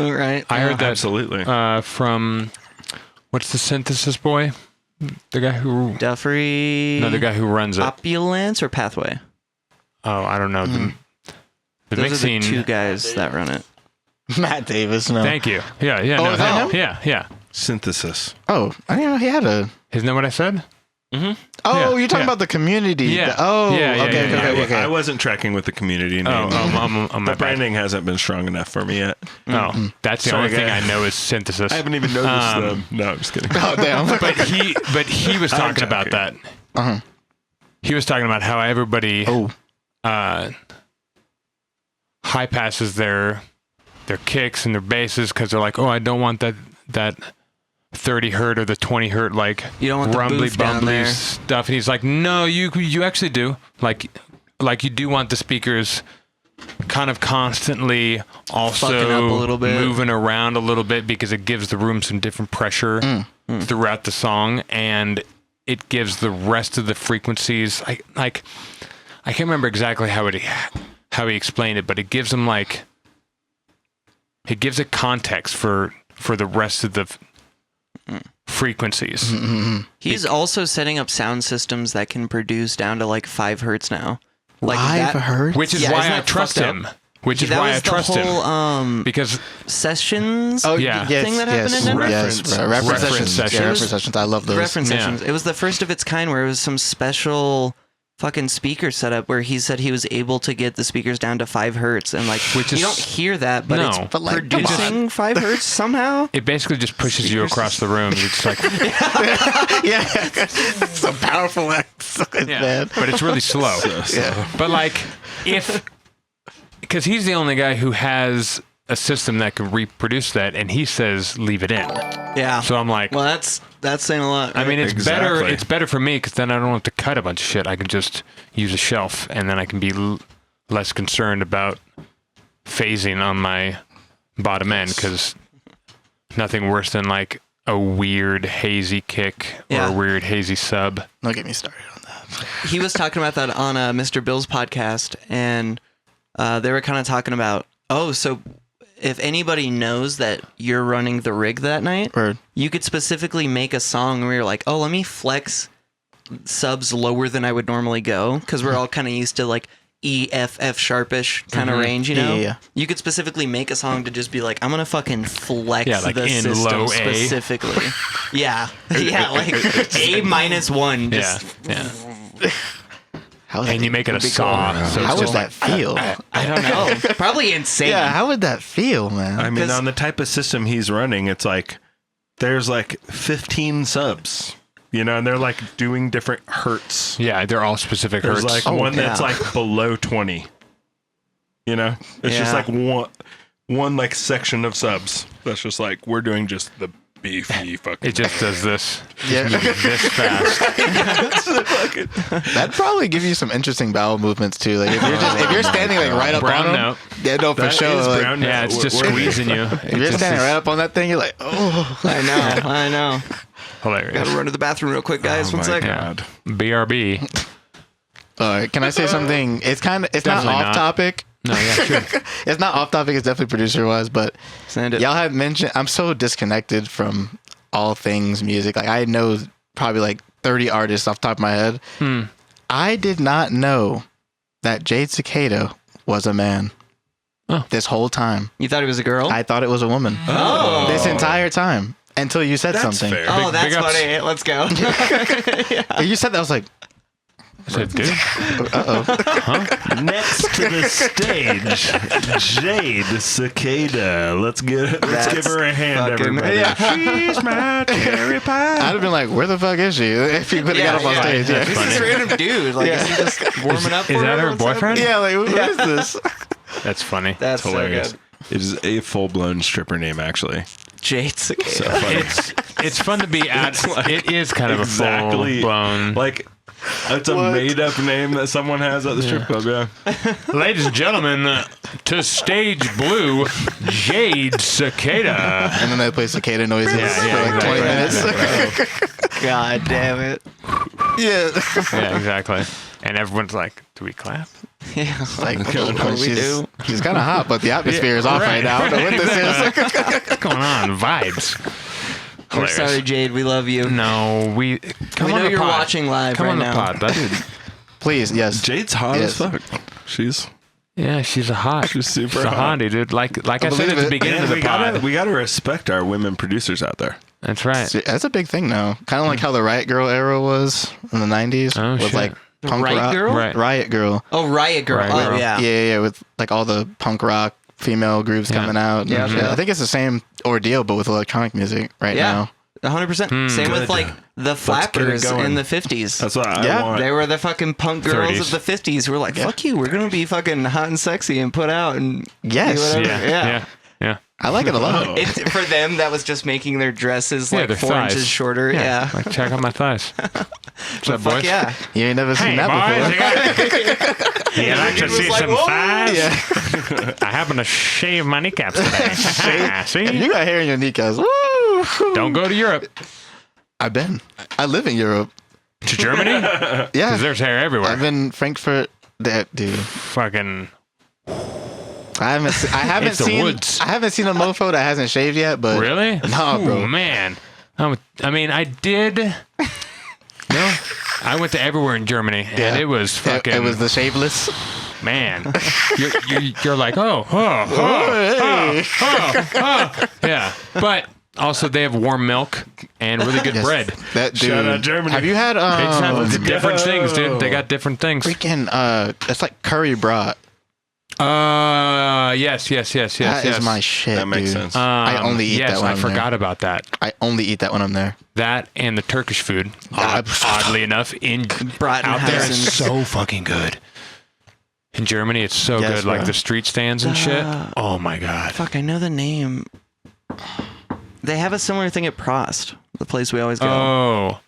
yeah, Right. I heard that Absolutely. from what's the synthesis boy? The guy who Duffery. no, the guy who runs it. Opulence or Pathway? Oh, I don't know. The Those mixing. are the two guys that run it. Matt Davis. No. Thank you. Yeah. Oh, is that him? Yeah. Synthesis. Oh, I didn't know he had a. Isn't that what I said? Oh, Yeah, you're talking yeah. about the community. Yeah. Okay. I wasn't tracking with the community name. Oh, my the branding hasn't been strong enough for me yet. Oh, that's the Sorry, only thing guy. I know is synthesis. I haven't even noticed them. No, I'm just kidding. Oh, damn. But he was talking about that. Uh-huh. He was talking about how everybody Oh. high passes their kicks and their basses because they're like, oh, I don't want that 30 hertz or the 20 hertz like You don't want the rumbly boof down bumbly there. stuff. And he's like, no, you actually do. Like you do want the speakers kind of constantly also Fucking up a little bit. moving around a little bit because it gives the room some different pressure throughout the song, and it gives the rest of the frequencies I can't remember exactly how he explained it, but it gives them it gives a context for the rest of the frequencies. He's also setting up sound systems that can produce down to like 5 hertz now. Like 5 hertz? Which is Yeah, why isn't I that trust fucked up? him. Which is that why was I trust the whole, him. Because sessions. Oh, Yeah. yes, thing that happened yes, in Denver? yes. Reference Reference sessions. sessions. Yeah, reference sessions. I love those. Reference Yeah. sessions. It was the first of its kind where it was some special fucking speaker setup where he said he was able to get the speakers down to 5 hertz, and like Which you is- don't hear that, but No. it's But, like, come producing 5 hertz somehow. it basically just pushes you across the room. It's like, Yeah. It's so powerful. It's yeah, bad. but it's really slow. Yeah. But like, because he's the only guy who has a system that can reproduce that, and he says leave it in. Yeah. So I'm like, Well, that's saying a lot. I mean, it's better. Exactly. It's better for me because then I don't have to cut a bunch of shit. I can just use a shelf, and then I can be less concerned about phasing on my bottom end because nothing worse than like a weird hazy kick or Yeah. a weird hazy sub. Don't get me started on that. He was talking about that on Mr. Bill's podcast, and they were kind of talking about, so if anybody knows that you're running the rig that night, Word. you could specifically make a song where you're like, oh, let me flex subs lower than I would normally go, because we're all kind of used to like E, F, F sharpish kind of range, you know? Yeah. You could specifically make a song to just be like, I'm going to fucking flex Yeah, like the in system low A. specifically. Yeah. Yeah, like A-1. Yeah, Just, yeah. And you make it a saw. So How it's would just that feel? I don't know. Probably insane. Yeah, how would that feel, man? I mean, 'Cause- on the type of system he's running, it's like there's like 15 subs, and they're like doing different hertz. yeah, they're all specific There's hertz. like one that's yeah. like below 20. It's just Yeah. like one like section of subs. That's just like we're doing just the beefy fucking. It just does this. Yeah. This fast. That'd probably give you some interesting bowel movements too. Like if you're standing like right up Brown on them, note. yeah, no, for That sure. is Like, brown Yeah, note. it's just We're- squeezing you. if you're standing right up on that thing, you're like, oh. I know. Hilarious. Gotta run to the bathroom real quick, guys. Oh One my second. God. BRB. All right, can I say something? It's not Definitely off not. topic. No, yeah, sure. It's not off topic. It's definitely producer wise, but Send it. y'all have mentioned. I'm so disconnected from all things music. Like I know probably like 30 artists off the top of my head. I did not know that Jade Cicada was a man. Oh. This whole time, You thought he was a girl? I thought it was a woman. Oh. This entire time until you said That's something. fair. Oh, that's big ups. funny. Let's go. And you said that, I was like, I said, dude. Next to the stage, Jade Cicada. Let's give her a hand, fucking- everybody. Yeah. She's my cherry pie. I'd have been like, where the fuck is she? If you could have got up on stage. Yeah. This is random dude. Like, is he just warming up? Is for that her? her What's boyfriend? Yeah, like, who is this? That's funny. That's so Hilarious. good. It is a full-blown stripper name, actually. Jade Cicada. So funny. It's fun to be at. like It is kind of exactly a full-blown. like it's a made-up name that someone has at the strip club. Yeah. Ladies and gentlemen, to stage blue, Jade Cicada. And then they play cicada noises Yeah, for like 20 exactly. minutes. God damn it. Yeah. Yeah, exactly. And everyone's like, do we clap? Yeah. Like, what do we do? she's kind of hot, but the atmosphere is off right now. I don't know what this is. What's going on? Vibes. We're hilarious. sorry, Jade. We love you. No, we come We on know the you're pod. watching live Come right on the now. pod, bud. Please, yes. Jade's hot as Yes. fuck. She's Yeah, she's a hot. She's super She's a hot. hottie, dude. Like I said believe at the it. beginning of the pod. we gotta respect our women producers out there. That's right. That's a big thing now. Kind of like how the Riot Girl era was in the 90s. Oh, with shit. like punk Riot rock. Girl? Right. Riot Girl. Oh, Riot Girl. Riot Oh, Girl. yeah. Yeah, with like all the punk rock female groups Yeah. coming out. Yeah, And yeah. I think it's the same ordeal, but with electronic music right Yeah. now. 100%. Same with Good. like the get it flappers going. in the 50s. That's what Yeah. I want. They were the fucking punk girls 30s. of the 50s who were like, fuck you, we're going to be fucking hot and sexy and put out and Yes. do whatever. Yeah. I like it a lot. Oh. For them, that was just making their dresses like their 4 thighs. inches shorter. Yeah. Like, check out my thighs. What's up, Fuck boys? yeah. You ain't never seen Hey, that boys, before. you like to Dude was see like, some "Whoa." thighs? Yeah. I happen to shave my kneecaps today. See? You got hair in your kneecaps. Woo! Don't go to Europe. I've been. I live in Europe. To Germany? Yeah. Because there's hair everywhere. I've been Frankfurt. That dude. Fucking... I haven't It's the seen. woods. I haven't seen a mofo that hasn't shaved yet. But Really? No, bro. Ooh, man. I mean, I did... No. I went to everywhere in Germany, Yeah. and it was fucking... It was the shaveless. Man. You're like, oh. Yeah. But also, they have warm milk and really good Yes. bread. That dude. Shout out Germany. Have you had They just have different go. things, dude. They got different things. freaking it's like curry brat. Yes. That is my shit. That makes dude. sense. I only eat yes, that when I I'm forgot there. about that. I only eat that when I'm there. That and the Turkish food, God. oddly enough, Brought out there is Housen's. so fucking good. In Germany, it's so Yes, good. Like bro. the street stands and shit. Oh my god. Fuck, I know the name. They have a similar thing at Prost, the place we always go.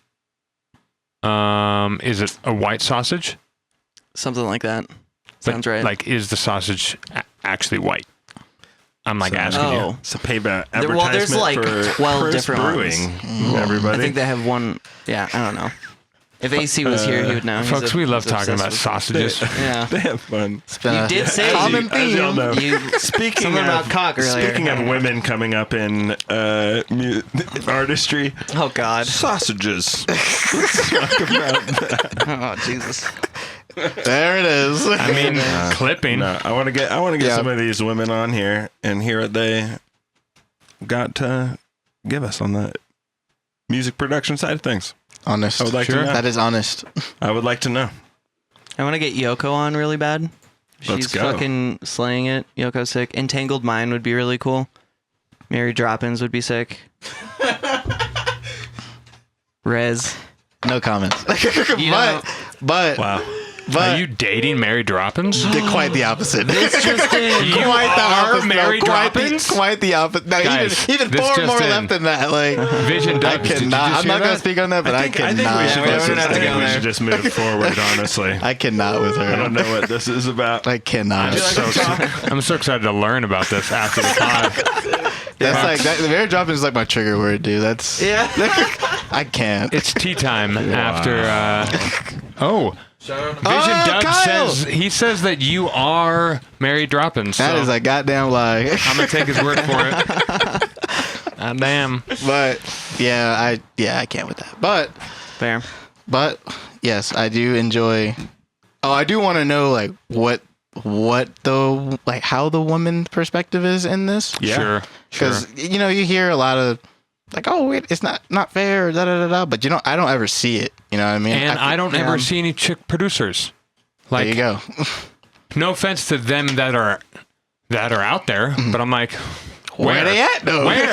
Oh. Is it a white sausage? Something like that. But, Sounds right. Like, is the sausage actually white? I'm like So- asking you. Oh. It's a payback Well, there's advertisement like for 12 Chris different Brewing. ones. Everybody. I think they have one. Yeah, I don't know. If AC was here, he would know. He's Folks, we love he's talking obsessed about with- sausages. Yeah. they have fun. It's been You a did say common As y'all theme. know. You, Speaking something of about cock earlier. Speaking of women coming up in artistry, Oh God. sausages. Let's talk about that. Oh Jesus. There it is. I mean, clipping. No, I want to get Yeah. some of these women on here and hear what they got to give us on the music production side of things. Honest. I would like Sure. to know. That is honest. I would like to know. I want to get Yoko on really bad. Let's She's go. fucking slaying it. Yoko's sick. Entangled Mind would be really cool. Mary Droppins would be sick. Rez. No comments. You know- but Wow. Are you dating Mary Droppins? quite the opposite. This just in. You quite the are opposite. Mary Droppins? Quite the opposite. No, Guys, even this four just more in. left than that. Like Vision I Dubs. Did you cannot. just I'm hear not gonna that? speak on that, but I I think cannot. we should we just, don't have to I think go we there. should just move forward, honestly. I cannot with I don't her. know what this is about. I cannot. I'm so excited to learn about this after the pod. That's like that. The Mary Droppins is like my trigger word, dude. That's Yeah. I can't. It's tea time after. Vision Dub Kyle! says that you are Mary Droppins. That so is a goddamn lie. I'm gonna take his word for it. Damn. But yeah, I can't with that. Fair. But yes, I do enjoy. Oh, I do want to know like what the like how the woman perspective is in this. Yeah. Sure. Because you know you hear a lot of like, oh wait, it's not fair, da da da da. But I don't ever see it. You know what I mean? And I don't ever see any chick producers. There Like, you go. no offense to them that are out there, but I'm like, Where they at though? Where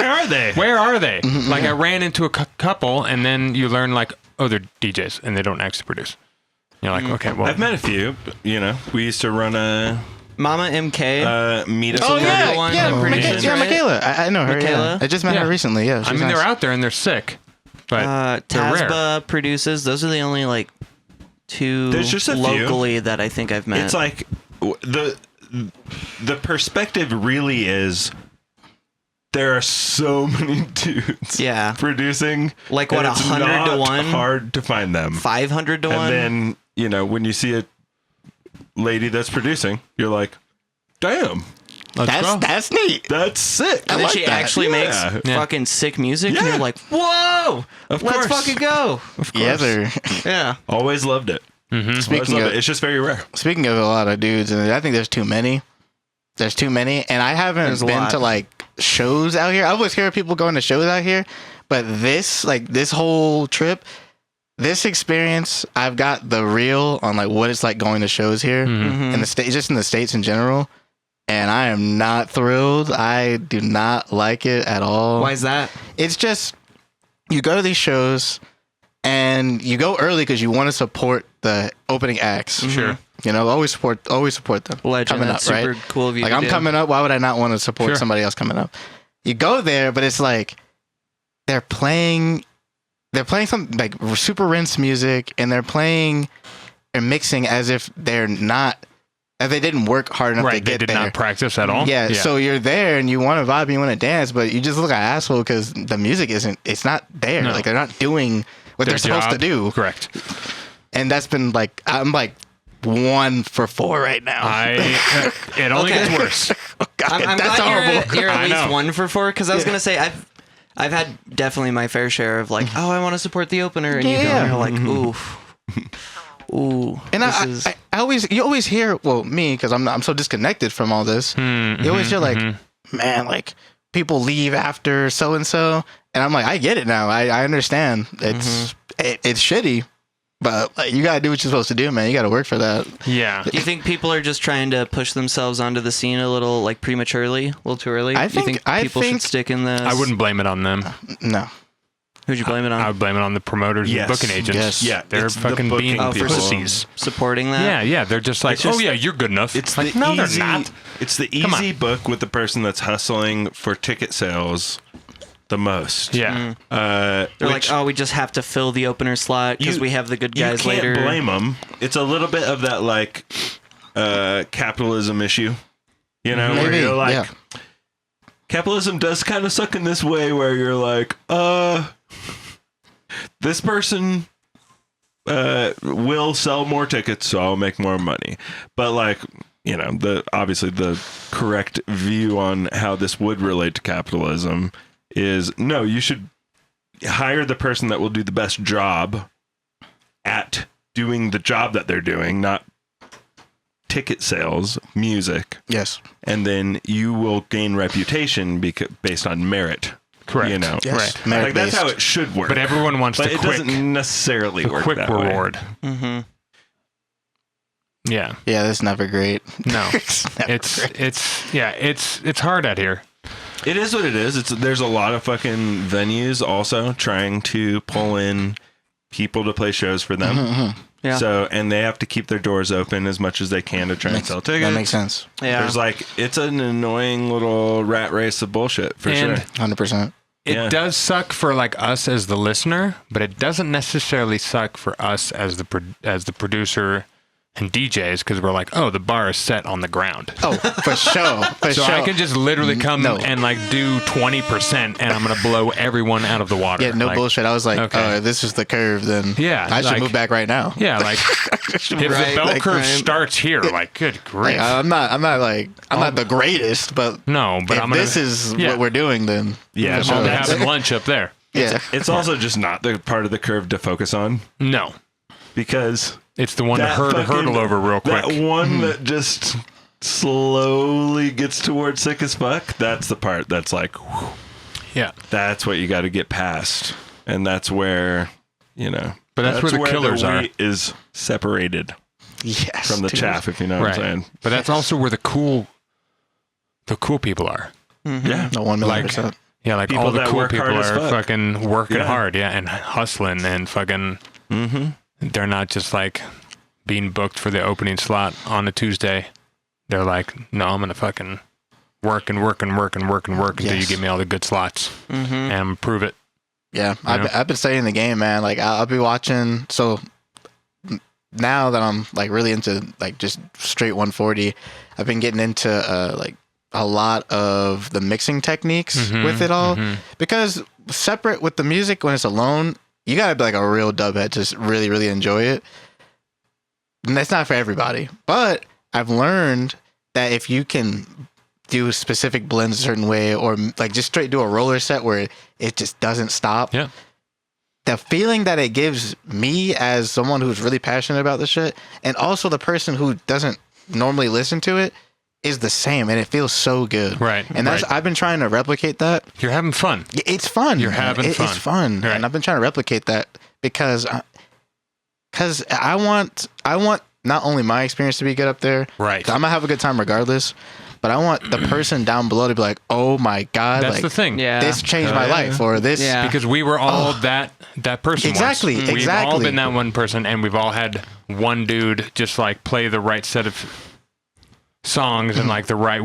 are they? Where are they? Like, I ran into a couple, and then you learn like, oh, they're DJs, and they don't actually produce. You're like, okay, well, I've met a few. You know, we used to run a Mama MK. meet us. Oh in yeah, one, yeah, I'm pretty Michaela, sure. yeah, Michaela. I know her. Michaela? Yeah. I just met Yeah. her recently. Yeah, I mean, they're out there and they're sick, but they're rare. Tasba produces. Those are the only like two There's just a few. locally that I think I've met. It's like the perspective really is there are so many dudes Yeah. producing, Like, and what, it's 100 to not 1? hard to find them. 500 to 1. And then when you see a lady that's producing, you're like, damn, That's neat. That's sick. And then like she that. actually makes Yeah. fucking sick music, and Yeah. you're like, whoa, Of let's course. fucking go. Of course. Yeah, they're Yeah. Always loved it. Always speaking loved of it. It's just very rare. speaking of a lot of dudes, and I think there's too many. There's too many, and I haven't There's a been lot. to like shows out here. I always hear people going to shows out here, but this whole trip, this experience, I've got the real on like what it's like going to shows here Mm-hmm. in the States, just in the States in general. And I am not thrilled. I do not like it at all. Why is that? It's just you go to these shows and you go early because you want to support the opening acts. Sure. You know, always support them. Legend. Coming That's up, super right? cool of you. Like to I'm do. coming up. Why would I not want to support Sure. somebody else coming up? You go there, but it's like they're playing some like super rinse music, and they're mixing as if they're not, as they didn't work hard enough to Right. They get did there. not practice at all. Yeah, so you're there and you want to vibe, you want to dance, but you just look like an asshole because the music it's not there. No. Like they're not doing what Their they're supposed to job. do. Correct. And that's been like, I'm like 1 for 4 right now. It only Okay. gets worse. I'm That's glad horrible. you're at I least know. 1 for 4 because I was gonna say I've had definitely my fair share of like, oh, I want to support the opener, and you go Yeah. and you're like, ooh, And I you always hear, well, me, because I'm so disconnected from all this. You always hear like, man, like people leave after so and so, and I'm like, I get it now. I understand. It's shitty, but like, you gotta do what you're supposed to do, man. You gotta work for that. Yeah. Do you think people are just trying to push themselves onto the scene a little like prematurely, a little too early? I Do you think- people should stick in the. I wouldn't blame it on them. No, Who'd you blame it on? I would blame it on the promoters Yes. and booking agents. Yes. Yeah, They're it's the fucking being booking Oh, for people. pussies. supporting that. Yeah. They're just like, It's just- oh yeah, you're good enough. It's like, the no, easy. they're not. It's the Come easy on. book with the person that's hustling for ticket sales the most. Yeah. They're like, oh, we just have to fill the opener slot because You- we have the good You guys can't later. blame them. It's a little bit of that like capitalism issue, you know, where Maybe, you're like, yeah. capitalism does kind of suck in this way where you're like, this person will sell more tickets, so I'll make more money. But like, you know, obviously the correct view on how this would relate to capitalism is no, you should hire the person that will do the best job at doing the job that they're doing, not ticket sales, music, yes, and then you will gain reputation based on merit. Correct. You know, yes. Right. Merit like that's how based. it should work. But everyone wants But the it quick, doesn't necessarily the work quick that way. reward. Mm-hmm. Yeah. Yeah, that's never great. No. It's never great. It's hard out here. It is what it is. There's a lot of fucking venues also trying to pull in people to play shows for them. Yeah. So, and they have to keep their doors open as much as they can to try and sell tickets. That makes sense. Yeah. There's like, it's an annoying little rat race of bullshit for And- sure. 100%. It Yeah. does suck for like us as the listener, but it doesn't necessarily suck for us as the producer and DJs because we're like, oh, the bar is set on the ground. Oh, for sure. For So sure. I can just literally come No. and like do 20% and I'm going to blow everone out of the water. Yeah, no Like, bullshit. I was like, okay. oh, this is the curve, then Yeah, I should like- move back right now. Yeah, like if the Right, bell like, curve right. starts here, like good Like, grief. I'm not the greatest, but No, but if I'm gonna, this is yeah. what we're doing, then Yeah, I'm well, having lunch up there. yeah. it's also just not the part of the curve to focus on No, because it's the one to that hurdle fucking- over real quick. That one that just slowly gets towards sick as fuck, that's the part that's like, whew, Yeah, that's what you got to get past. And that's where, you know. But that's where the killers are. wheat is separated Yes, from the dude. chaff, if you know right. what I'm saying. But that's also where the cool people are. Yeah. No, 1 million Like- percent. Yeah, like People all the that cool work people hard as are fuck. fucking working Yeah. hard, yeah, and hustling and fucking. Mm-hmm. They're not just like being booked for the opening slot on a Tuesday. They're like, no, I'm gonna fucking work until you Yes. give me all the good slots and prove it. Yeah, know? I've been studying the game, man. Like I'll be watching. So now that I'm like really into like just straight 140, I've been getting into like a lot of the mixing techniques with it all because separate with the music when it's alone, you gotta be like a real dubhead to really really enjoy it. And that's not for everybody, but I've learned that if you can do specific blends a certain way, or like just straight do a roller set where it just doesn't stop. Yeah. The feeling that it gives me as someone who's really passionate about this shit, and also the person who doesn't normally listen to it, is the same, and it feels so good. Right. And that's I've been trying to replicate that. You're having fun. It's fun. You're having fun. It's fun, Right. and I've been trying to replicate that because I want not only my experience to be good up there. Right. 'Cause I'm gonna have a good time regardless, but I want the person down below to be like, "Oh my god, That's like, the thing. Yeah. this changed my life," or this. Yeah. Because we were all that person. Exactly, once. We've all exactly. been that one person, and we've all had one dude just like play the right set of songs in like the right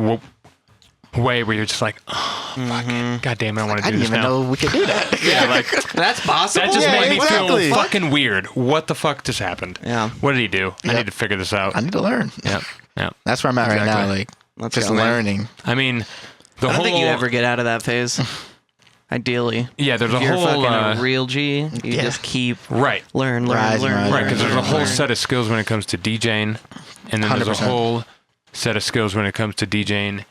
way where you're just like, oh, fuck, god damn it, I want to I do didn't this even now. know we could do that. Yeah, like That's possible. that just Yeah, made me exactly. feel fucking weird. What the fuck just happened? Yeah. What did he do? I Yep. need to figure this out. I need to learn. Yeah. Yeah. That's where I'm at right now. Exactly. Like, Let's just go, man. learning. I mean, the I don't whole think you ever get out of that phase. Ideally, yeah. There's if a you're whole fucking a real G, you yeah. just keep right. learn, Rising, learn. Right, because there's a whole learn. set of skills when it comes to DJing, and then there's a 100%. whole set of skills when it comes to DJing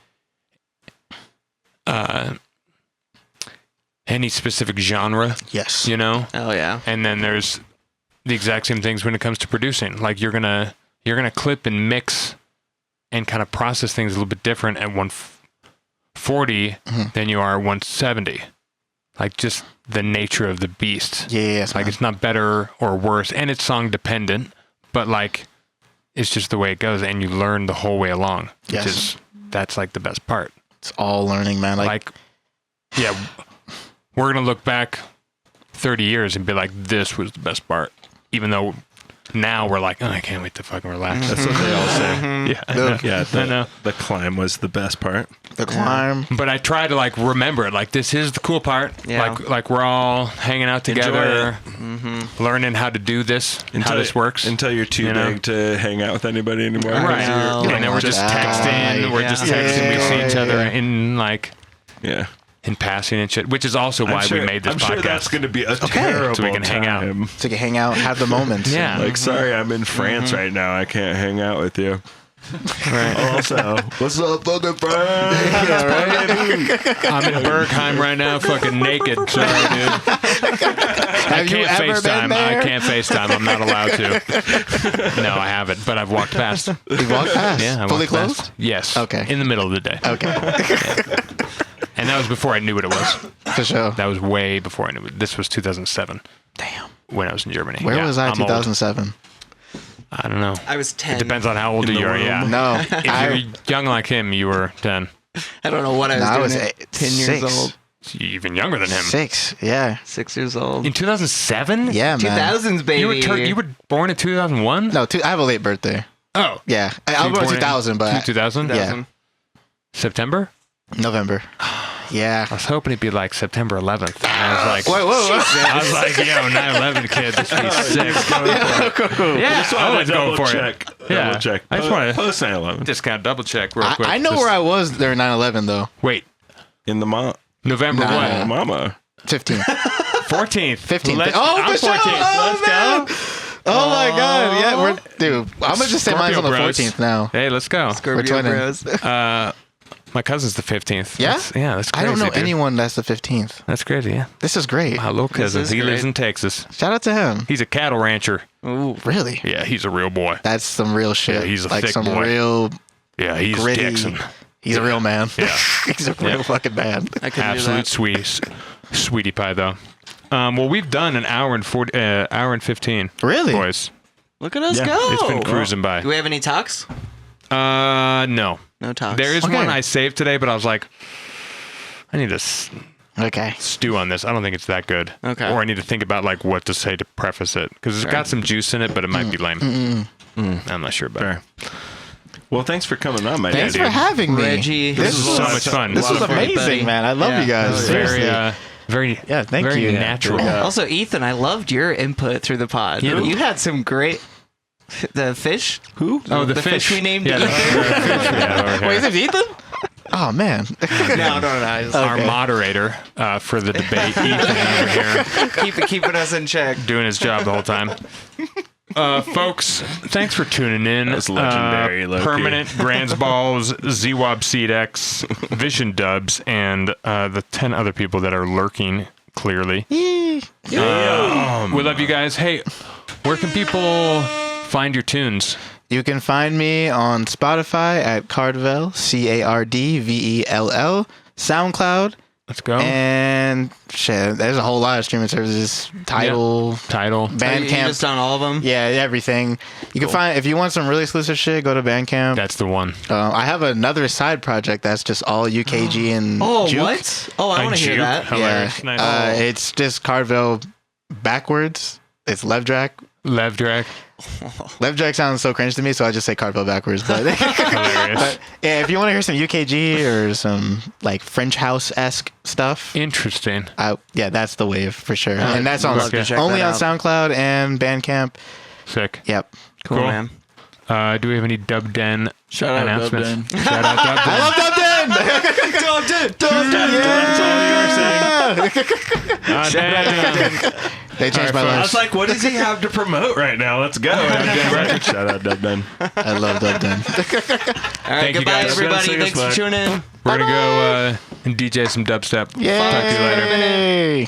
any specific genre, Yes. you know? Oh yeah. And then there's the exact same things when it comes to producing. Like you're gonna clip and mix and kind of process things a little bit different at 140 than you are at 170. Like just the nature of the beast. Yes. Like man. it's not better or worse, and it's song dependent, but like it's just the way it goes, and you learn the whole way along. Yes. That's like the best part. It's all learning, man. Like Yeah, we're gonna look back 30 years and be like, this was the best part, even though now we're like, oh, I can't wait to fucking relax. That's what they all say. Yeah, I know. Yeah, I know. the climb was the best part. the climb. But I try to like remember it. Like this is the cool part. Yeah. Like we're all hanging out together, Enjoy learning how to do this, how this works. until you're too you know? big to hang out with anybody anymore. Right. know. And then we're just texting. We're just Yeah. texting. We see each other Yeah. in like Yeah. in passing and shit, which is also why we made this I'm podcast. sure that's going to be a terrible So we can hang out. time. So you can hang out, have the moments. Yeah. Like, sorry, I'm in France right now. I can't hang out with you. Right. Also, what's up, fucking France? I'm in Bergheim right now, fucking naked. Sorry, dude. Have you Can't ever been FaceTime. there? I can't FaceTime. I'm not allowed to. No, I haven't, but I've walked past. You walked past. Yeah, I Fully walked closed. past. Yes. Okay. In the middle of the day. Okay. And that was before I knew what it was. For sure. That was way before I knew it. This was 2007 Damn. when I was in Germany. Where Yeah, was I? I'm old. 2007. I don't know. I was 10. It depends on how old In the you are. womb. Yeah. No. If you're young like him, you were 10. I don't know what I was No, I doing. was at 10 years 6. old. You're even younger than him. 6. Yeah. 6 years old. In 2007? Yeah, man. 2000s, baby. You were born in 2001? No, I have a late birthday. Oh. Yeah. I was born 2000, but 2000? Yeah. September? November. Yeah. I was hoping it'd be like September 11th. And I was like, Whoa. I was like, yo, 9/11 kid, this would be sick. Yeah, Just I wanted was to going double for check. it. Yeah. Double check. I just wanted Post 9/11 just kind of double check real quick. I know where I was during 9/11 though. Wait, in the November Nah. what? mama. 15th. 14th. 15th. I'm for sure. 14th. Oh, Let's man. go. Oh my god. Yeah, dude. I'm gonna just say mine's on the Scorpio bros. 14th now. Hey, let's go. Scorpio Which one? Bros. My cousin's the 15th. Yeah? That's crazy. I don't know dude. anyone that's the 15th. That's crazy, yeah. This is great. My little cousin. is He lives great. in Texas. Shout out to him. He's a cattle rancher. Ooh. Really? Yeah, he's a real boy. That's some real shit. Yeah, he's a like thick some boy. real Yeah, he's gritty. Texan. He's a real man. Yeah. He's a real fucking man. I couldn't Absolute do that. sweetie pie, though. Well, we've done an hour and 15. Really? Boys. Look at us Yeah, go. It's been cruising Do by. we have any talks? No. No talks. There is Okay. one I saved today, but I was like, I need to Okay. stew on this. I don't think it's that good. Okay. Or I need to think about like what to say to preface it because it's got some juice in it, but it might be lame. I'm not sure about it. Fair. Well, thanks for coming on, my Thanks dude. for having me. Reggie. This is so was- much fun. This was Love it, amazing, buddy. man. I love Yeah. you guys. Oh, yeah. Seriously. Very, Yeah, thank very you. natural. Yeah. Also, Ethan, I loved your input through the pod. Yeah. You had some great. The fish? Who? Oh, the fish we named yeah, the Ethan? fish. Yeah, over Wait, is here. it Ethan? Oh man. No. Our moderator for the debate, Ethan over here, Keeping us in check. doing his job the whole time. Folks, thanks for tuning in. That's legendary, low-key. Permanent, Grands Balls, ZWAB Seedex, Vision Dubs, and the 10 other people that are lurking, clearly. We love you guys. Hey, where can people find your tunes? You can find me on Spotify at Cardvell, Cardvell, SoundCloud. Let's go. And shit, there's a whole lot of streaming services. Tidal, Tidal. You Bandcamp. just on all of them? Yeah, everything. You can find, if you want some really exclusive shit, go to Bandcamp. That's the one. I have another side project that's just all UKG and Oh, juke. what? Oh, I want to hear juke. that. Hilarious. Yeah, Nice. it's just Cardvell backwards. It's Levdrack. Levdrack. Levdrack sounds so cringe to me, so I just say Cardvell backwards. But, Hilarious. but yeah, if you want to hear some UKG or some like French house-esque stuff, Interesting. yeah, that's the wave for sure. And that's on love to check only that on out. SoundCloud and Bandcamp. Sick. Yep. Cool, Cool. man. Do we have any Dub Den Shout out announcements? Dub Den. Shout out Dub Den. I love Dub Den. They changed my All right, I life. was like, what does he have to promote right now? Let's go. Shout out Dub Den. I love Dub Den. All right, Thank you, goodbye, guys. everybody. Sing us Thanks for back. tuning in. We're going to go and DJ some dubstep. Talk to you later. Yay.